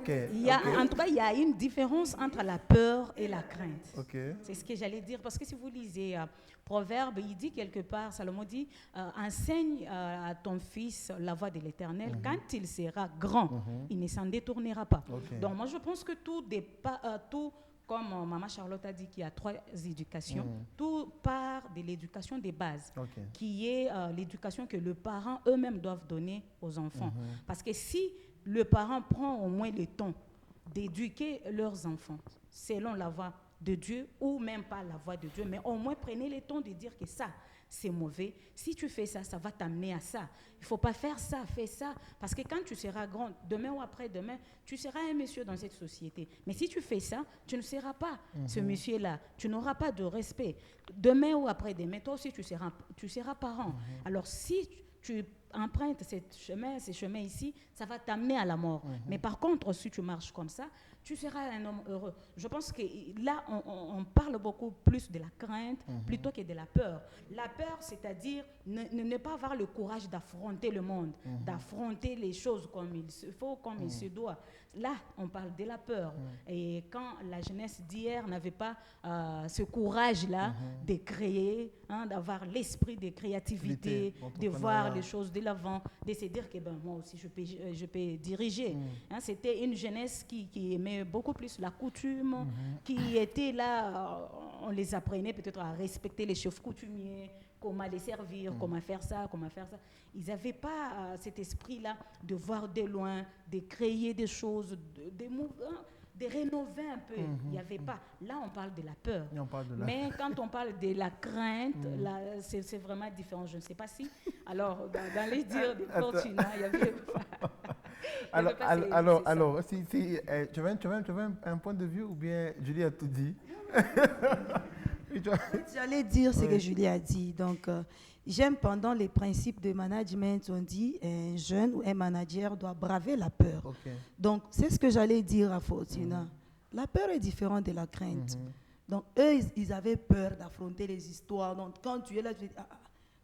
tout cas, il y a une différence entre la peur et la crainte. C'est ce que j'allais dire. Parce que si vous lisez Proverbe, il dit quelque part, Salomon dit, enseigne à ton fils la voie de l'Éternel. Quand il sera grand, il ne s'en détournera pas. Donc moi, je pense que tout comme Maman Charlotte a dit qu'il y a 3 éducations, tout part de l'éducation des bases, qui est l'éducation que les parents eux-mêmes doivent donner aux enfants. Parce que si le parent prend au moins le temps d'éduquer leurs enfants selon la voie de Dieu, ou même pas la voie de Dieu, mais au moins prenez le temps de dire que ça, c'est mauvais. Si tu fais ça, ça va t'amener à ça. Il ne faut pas faire ça, fais ça. Parce que quand tu seras grand, demain ou après-demain, tu seras un monsieur dans cette société. Mais si tu fais ça, tu ne seras pas ce monsieur-là. Tu n'auras pas de respect. Demain ou après-demain, toi aussi, tu seras parent. Alors, si tu empruntes ces chemins ici, ça va t'amener à la mort. Mais par contre, si tu marches comme ça, tu seras un homme heureux. Je pense que là, on parle beaucoup plus de la crainte plutôt que de la peur. La peur, c'est-à-dire ne pas avoir le courage d'affronter le monde, d'affronter les choses comme il se faut, comme il se doit. Là, on parle de la peur. Et quand la jeunesse d'hier n'avait pas ce courage-là de créer, d'avoir l'esprit de créativité, de voir les choses de l'avant, de se dire que moi aussi, je peux diriger. C'était une jeunesse qui aimait beaucoup plus la coutume, qui était là, on les apprenait peut-être à respecter les chefs coutumiers, comment les servir, comment faire ça. Ils n'avaient pas cet esprit-là de voir de loin, de créer des choses, de rénover un peu. Il n'y avait pas. Là, on parle de la peur. Mais quand on parle de la crainte, là, c'est vraiment différent. Je ne sais pas si. Alors, dans les dires de Fortuna, il y avait pas. Alors, si, tu veux un point de vue ou bien Julie a tout dit? J'allais dire ce que Julie a dit. Donc, j'aime pendant les principes de management, on dit un jeune ou un manager doit braver la peur. Donc, c'est ce que j'allais dire à Fortuna. La peur est différente de la crainte. Donc, eux, ils avaient peur d'affronter les histoires. Donc, quand tu es là, tu dis,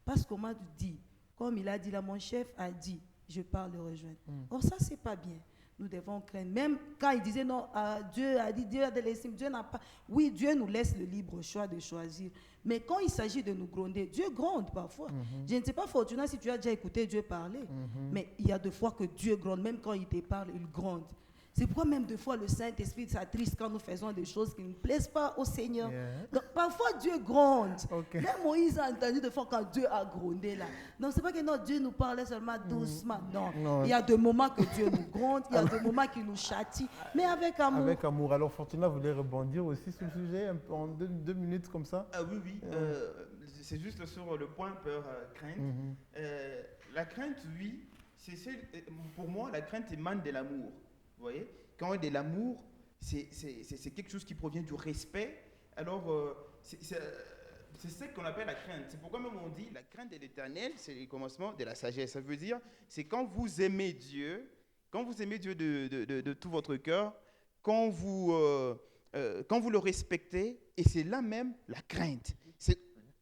parce qu'on m'a dit, comme il a dit là, mon chef a dit, je pars le rejoindre. Or, ça, c'est pas bien. nous devons craindre. Même quand il disait non, Dieu a dit, Dieu a de l'estime, Dieu n'a pas. Oui, Dieu nous laisse le libre choix de choisir. Mais quand il s'agit de nous gronder, Dieu gronde parfois. Je ne sais pas, Fortuna, si tu as déjà écouté Dieu parler, mais il y a des fois que Dieu gronde, même quand il te parle, il gronde. C'est pourquoi même des fois le Saint-Esprit s'attriste quand nous faisons des choses qui ne plaisent pas au Seigneur. Donc parfois Dieu gronde. Même Moïse a entendu des fois quand Dieu a grondé là. Donc c'est pas que non, Dieu nous parlait seulement doucement. Non. Il y a des moments que Dieu nous gronde, il y a des moments qu'il nous châtie, mais avec amour. Avec amour. Alors Fortuna voulait rebondir aussi sur le sujet en deux minutes comme ça. Oui. C'est juste sur le point peur, crainte. La crainte, oui, pour moi, la crainte émane de l'amour. Vous voyez, quand on dit de l'amour, c'est quelque chose qui provient du respect. Alors, c'est ce qu'on appelle la crainte. C'est pourquoi même on dit la crainte de l'Éternel, c'est le commencement de la sagesse. Ça veut dire, c'est quand vous aimez Dieu de tout votre cœur, quand vous le respectez, et c'est là même la crainte.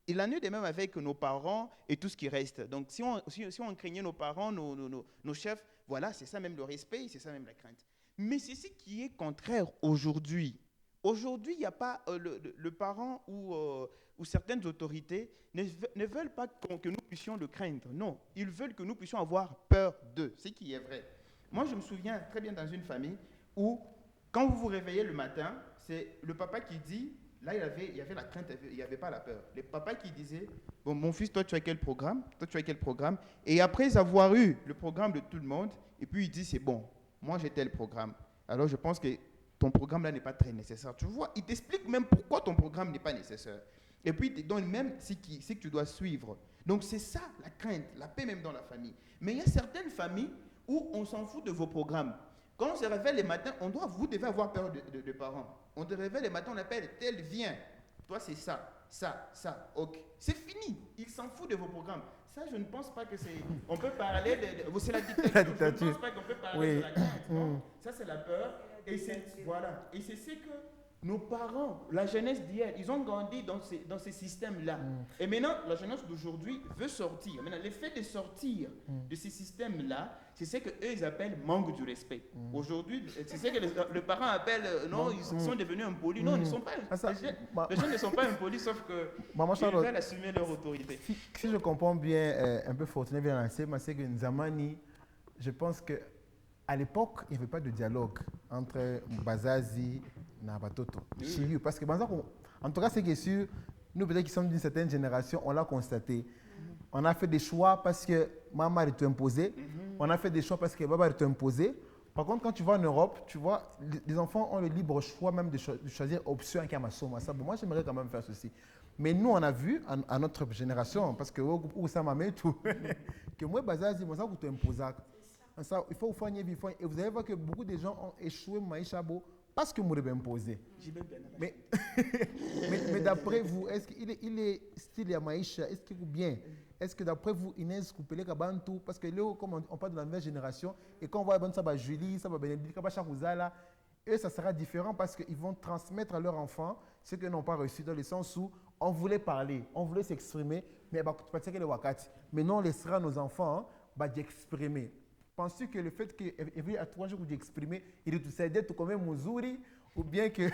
Il en est de même avec nos parents et tout ce qui reste. Donc, si on craignait nos parents, nos chefs, voilà, c'est ça même le respect, c'est ça même la crainte. Mais c'est ce qui est contraire aujourd'hui. Aujourd'hui, il n'y a pas le parent ou certaines autorités ne veulent pas que nous puissions le craindre. Non, ils veulent que nous puissions avoir peur d'eux, ce qui est vrai. Moi, je me souviens très bien dans une famille où, quand vous vous réveillez le matin, c'est le papa qui dit, là, il y avait la crainte, il n'y avait pas la peur. Le papa qui disait, bon, mon fils, toi, tu as quel programme? Toi, tu as quel programme? Et après avoir eu le programme de tout le monde, et puis il dit, c'est bon, moi, j'ai tel programme. Alors, je pense que ton programme-là n'est pas très nécessaire. Tu vois, il t'explique même pourquoi ton programme n'est pas nécessaire. Et puis, il te donne même ce que tu dois suivre. Donc, c'est ça, la crainte, la paix même dans la famille. Mais il y a certaines familles où on s'en fout de vos programmes. Quand on se réveille les matins, vous devez avoir peur de parents. On te réveille les matins, on appelle, tel vient. Toi, c'est ça, ok. C'est fini. Il s'en fout de vos programmes. Ça, je ne pense pas que c'est... On peut parler c'est la dictature. La dictature. Je ne pense pas qu'on peut parler de la crainte. Non. Ça, c'est la peur. Et c'est ce que nos parents, la jeunesse d'hier, ils ont grandi dans ces systèmes-là. Et maintenant, la jeunesse d'aujourd'hui veut sortir. Maintenant, le fait de sortir de ces systèmes-là, c'est ce qu'eux, ils appellent manque du respect. Aujourd'hui, c'est ce que les parents appellent, ils sont devenus impolis. Non, ils ne sont pas. Les jeunes ne sont pas impolis, sauf qu'ils veulent assumer leur autorité. Si je comprends bien, un peu Fortuné vient lancer, c'est que Nzamani, je pense qu'à l'époque, il n'y avait pas de dialogue entre Bazazi et Batoto. Oui. Parce que, en tout cas, c'est que sûr, nous, peut-être qui sommes d'une certaine génération, on l'a constaté. On a fait des choix parce que maman est imposée. On a fait des choix parce que papa est imposé. Par contre, quand tu vas en Europe, tu vois, les enfants ont le libre choix même de choisir option qui a ma somme. Moi, j'aimerais quand même faire ceci. Mais nous, on a vu, à notre génération, parce que où ça m'a mis tout, que moi, Bazazi, moi, ça vous t'imposer. Il faut faire une vie. Et vous allez voir que beaucoup de gens ont échoué Maïchabo parce que vous l'avez imposé. Mais d'après vous, est-ce qu'il est style à Maïcha? Est-ce qu'il est bien? Est-ce que d'après vous, Inès, vous pouvez tout? Parce que là, comme on parle de la nouvelle génération, et quand on voit ça, Julie, ça va Bénédicte, ça va Chakouzala, eux, ça sera différent parce qu'ils vont transmettre à leurs enfants ce qu'ils n'ont pas reçu, dans le sens où on voulait parler, on voulait s'exprimer, mais mais non, on laissera nos enfants d'exprimer. Penses-tu que le fait qu'il y ait 3 jours d'exprimer, il est tout ça d'être comme un Mouzouri, ou bien que,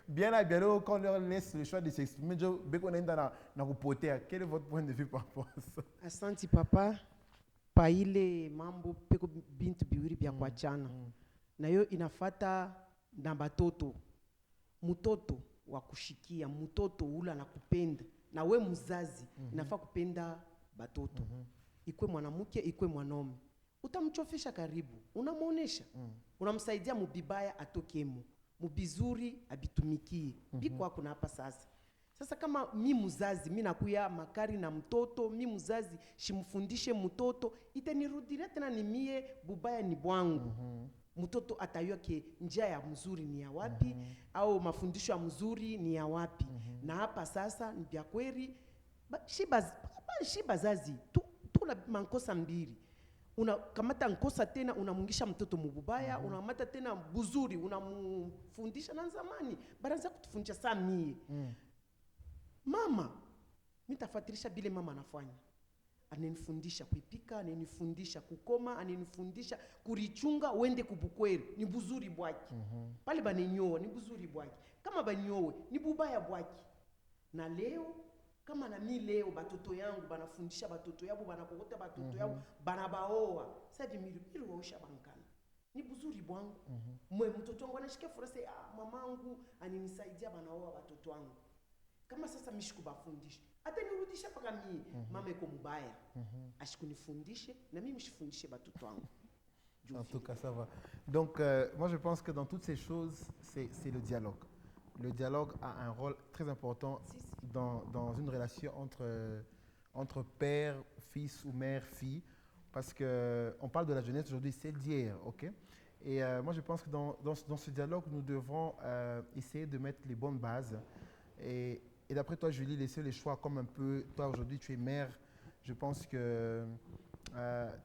bien là, quand on leur laisse le choix de s'exprimer, quel est votre point de vue par rapport à ça? Asante papa, paile mambo peko bintu biwiri bya kuachana. Na hiyo inafata na batoto. Mtoto wa kushikia, mtoto ula na kupenda. Na we mzazi, inafaa kupenda batoto. Ikwe mwanamke, ikwe mwanaume. Utamchofesha karibu, unamuonesha. Unamsaidia mubibaya atokemo. Mubizuri abitumikie. Biko wako na hapa sasa. Sasa kama mi mzazi, mi nakuya makari na mtoto, mi mzazi shimfundishe mtoto, itanirudilia tena ni mie bubaya ni bwangu. Mtoto atayua ke njia ya mzuri ni ya wapi, au mafundisho ya mzuri ni ya wapi. Na hapa sasa ni bya kweli, bazazi, tu la mankosa mbili. Unakamata nkosa tena unamungisha mtoto mububaya, unakamata tena buzuri unamfundisha. Na zamani baraza kutufundisha saa mie mama mitafuatilisha bile mama anafanya. ananifundisha kuipika, ananifundisha kukoma, ananifundisha kurichunga uende kubukweru, ni buzuri bwaki. Pale baninyoa ni buzuri bwaki. Kama banyowe ni bubaya bwaki. Na leo kama na mi leo batoto yangu banafundisha batoto yabo, banakokota batoto yabo, banabaoa. Sasa miri waosha bankana. Ni buzuri bwangu. Mwe mtoto wangu anashika furaha, mamangu aninisaidia banaoa batoto wangu. Kama sasa mishiku bafundisha, hata nirudisha paka mie, mama iko mbaya. Ashikunifundishe na mimi mshifundishe batoto wangu. En tout cas, ça va. Donc, moi, je pense que dans toutes ces choses, c'est le dialogue. Le dialogue a un rôle très important dans une relation entre père, fils ou mère, fille. Parce qu'on parle de la jeunesse aujourd'hui, c'est d'hier, ok? Et moi, je pense que dans ce dialogue, nous devrons essayer de mettre les bonnes bases. Et d'après toi, Julie, laisser les choix comme un peu... Toi, aujourd'hui, tu es mère. Je pense que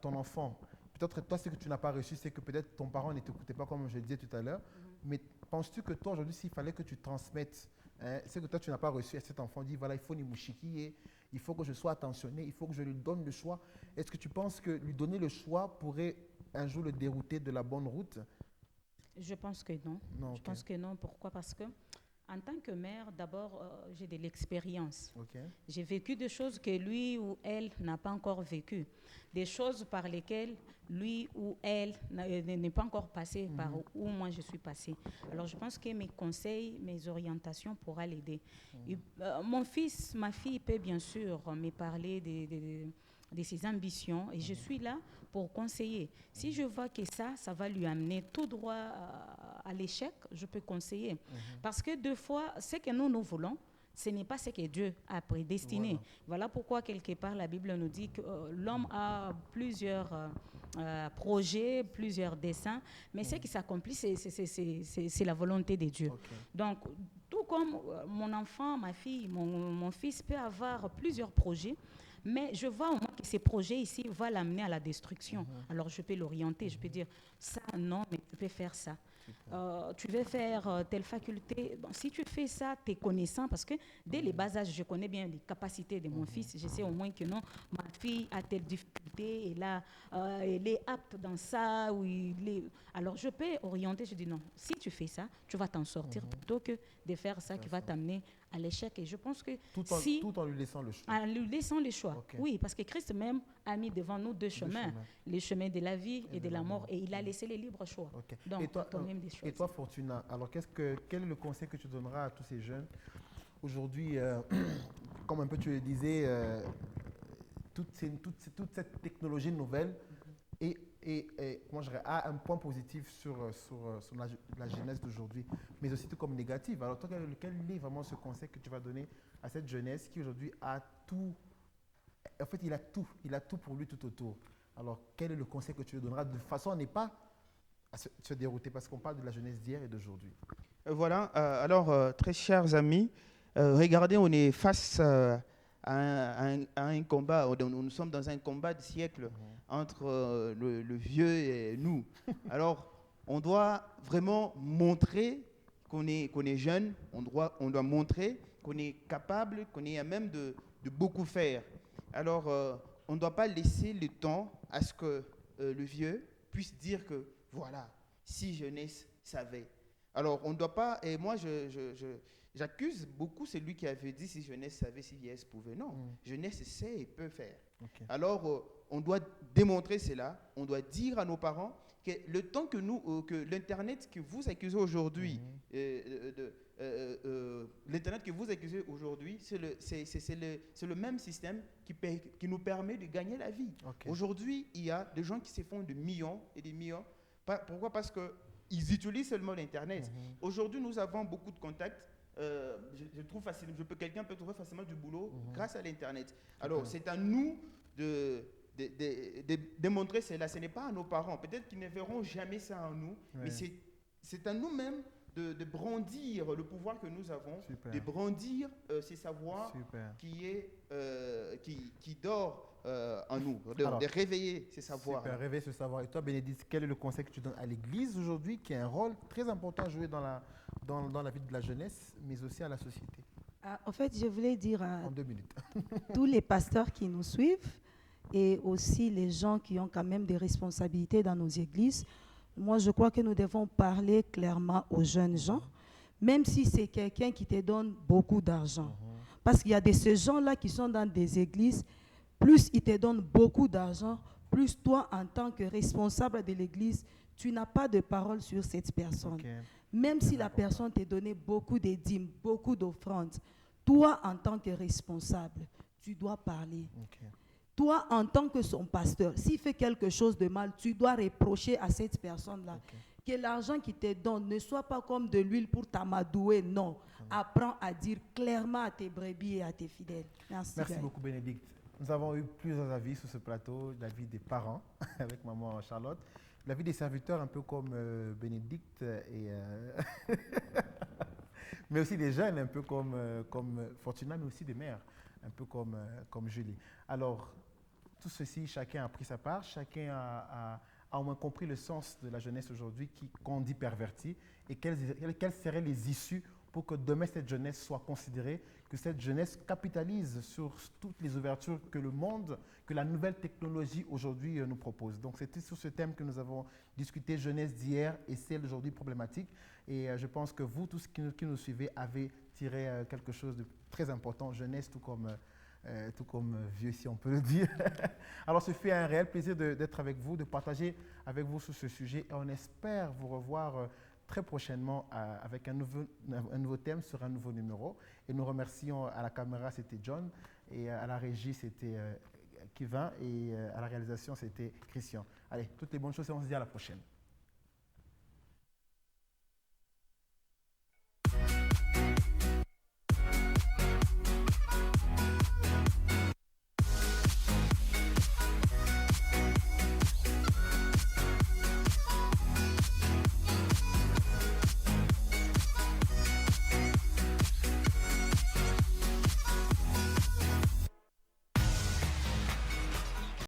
ton enfant... Peut-être toi, ce que tu n'as pas reçu, c'est que peut-être ton parent ne t'écoutait pas, comme je le disais tout à l'heure. Mais penses-tu que toi, aujourd'hui, s'il fallait que tu transmettes ce que toi, tu n'as pas reçu à cet enfant, dit, voilà, il faut Nimouchiki, il faut que je sois attentionné, il faut que je lui donne le choix. Est-ce que tu penses que lui donner le choix pourrait un jour le dérouter de la bonne route? Je pense que non. Non, Je ok. pense que non. Pourquoi? Parce que en tant que mère, d'abord, j'ai de l'expérience. Ok. J'ai vécu des choses que lui ou elle n'a pas encore vécues. Des choses par lesquelles lui ou elle n'est pas encore passé, par où moi je suis passée. Alors je pense que mes conseils, mes orientations pourront l'aider. Mon fils, ma fille peut bien sûr me parler de ses ambitions et je suis là pour conseiller. Si je vois que ça va lui amener tout droit à l'échec, je peux conseiller. Parce que deux fois, ce que nous voulons, ce n'est pas ce que Dieu a prédestiné. Voilà pourquoi, quelque part, la Bible nous dit que l'homme a plusieurs projets, plusieurs desseins, mais ce qui s'accomplit, c'est la volonté de Dieu. Ok. Donc, tout comme mon enfant, ma fille, mon fils peut avoir plusieurs projets, mais je vois au moins que ces projets ici vont l'amener à la destruction. Alors, je peux l'orienter, je peux dire, ça, non, mais tu peux faire ça. Tu veux faire telle faculté. Bon, si tu fais ça, tu es connaissant, parce que dès les bas âges, je connais bien les capacités de mon fils. Je sais au moins que non, ma fille a telle difficulté, et là, elle est apte dans ça. Alors, je peux orienter, je dis non, si tu fais ça, tu vas t'en sortir plutôt que de faire ça qui va t'amener à l'échec. Et je pense que Tout en lui laissant le choix. en lui laissant les choix. Ok. Oui, parce que Christ même a mis devant nous deux chemins, chemins. les chemins de la vie et de la mort, et il a laissé les libres choix. Ok. Donc, Et toi-même des choses. et toi, Fortuna, alors quel est le conseil que tu donneras à tous ces jeunes aujourd'hui, comme un peu tu le disais, toute cette technologie nouvelle et comment je dirais, a un point positif sur la jeunesse d'aujourd'hui, mais aussi tout comme négatif. Alors toi, quel est vraiment ce conseil que tu vas donner à cette jeunesse qui aujourd'hui a tout, en fait il a tout pour lui tout autour. Alors quel est le conseil que tu lui donneras de façon à ne pas à se dérouter, parce qu'on parle de la jeunesse d'hier et d'aujourd'hui. Voilà, alors très chers amis, regardez, on est face à un combat, nous sommes dans un combat de siècle entre le vieux et nous. Alors, on doit vraiment montrer qu'on est jeune, on doit montrer qu'on est capable, qu'on est à même de beaucoup faire. Alors, on ne doit pas laisser le temps à ce que le vieux puisse dire que, voilà, si jeunesse savait. Alors, on ne doit pas, et moi, j'accuse beaucoup celui qui avait dit si jeunesse savait, si vieillesse pouvait. Non, jeunesse sait et peut faire. Okay. Alors, on doit démontrer cela, on doit dire à nos parents que le temps que l'Internet que vous accusez aujourd'hui, l'Internet que vous accusez aujourd'hui, c'est le même système qui nous permet de gagner la vie. Okay. Aujourd'hui, il y a des gens qui se font de millions et des millions. Pourquoi? Parce qu'ils utilisent seulement l'Internet. Aujourd'hui, nous avons beaucoup de contacts. Quelqu'un peut trouver facilement du boulot grâce à l'Internet. Alors, c'est à nous de démontrer cela. Ce n'est pas à nos parents. Peut-être qu'ils ne verront jamais ça en nous, mais c'est à nous-mêmes de brandir le pouvoir que nous avons, de brandir ces savoirs qui dort en nous, de réveiller ces savoirs. Super, réveiller ce savoir. Et toi, Bénédicte, quel est le conseil que tu donnes à l'Église aujourd'hui, qui a un rôle très important à jouer dans la vie de la jeunesse, mais aussi à la société? En fait, je voulais dire à En 2 minutes. tous les pasteurs qui nous suivent et aussi les gens qui ont quand même des responsabilités dans nos églises. Moi, je crois que nous devons parler clairement aux jeunes gens, même si c'est quelqu'un qui te donne beaucoup d'argent. Parce qu'il y a ces gens-là qui sont dans des églises, plus ils te donnent beaucoup d'argent, plus toi, en tant que responsable de l'église, tu n'as pas de parole sur cette personne. Ok. Même si la personne t'a donné beaucoup de dîmes, beaucoup d'offrandes, toi, en tant que responsable, tu dois parler. Ok. Toi, en tant que son pasteur, s'il fait quelque chose de mal, tu dois reprocher à cette personne-là Ok. que l'argent qu'il te donne ne soit pas comme de l'huile pour t'amadouer. Non. Apprends à dire clairement à tes brebis et à tes fidèles. Merci. Merci Gaël. beaucoup, Bénédicte. Nous avons eu plusieurs avis sur ce plateau, l'avis des parents, avec maman Charlotte, l'avis des serviteurs, un peu comme Bénédicte, mais aussi des jeunes, un peu comme Fortuna, mais aussi des mères, un peu comme Julie. Alors, tout ceci, chacun a pris sa part, chacun a au moins compris le sens de la jeunesse aujourd'hui qu'on dit pervertie, et quelles seraient les issues pour que demain cette jeunesse soit considérée, que cette jeunesse capitalise sur toutes les ouvertures que le monde, que la nouvelle technologie aujourd'hui nous propose. Donc c'était sur ce thème que nous avons discuté, jeunesse d'hier et celle d'aujourd'hui problématique. Et je pense que vous, tous qui nous suivez, avez tiré quelque chose de très important, jeunesse tout comme vieux, si on peut le dire. Alors, ce fait un réel plaisir d'être avec vous, de partager avec vous sur ce sujet. Et on espère vous revoir très prochainement avec un nouveau thème sur un nouveau numéro. Et nous remercions à la caméra, c'était John, et à la régie, c'était Kevin, et à la réalisation, c'était Christian. Allez, toutes les bonnes choses et on se dit à la prochaine.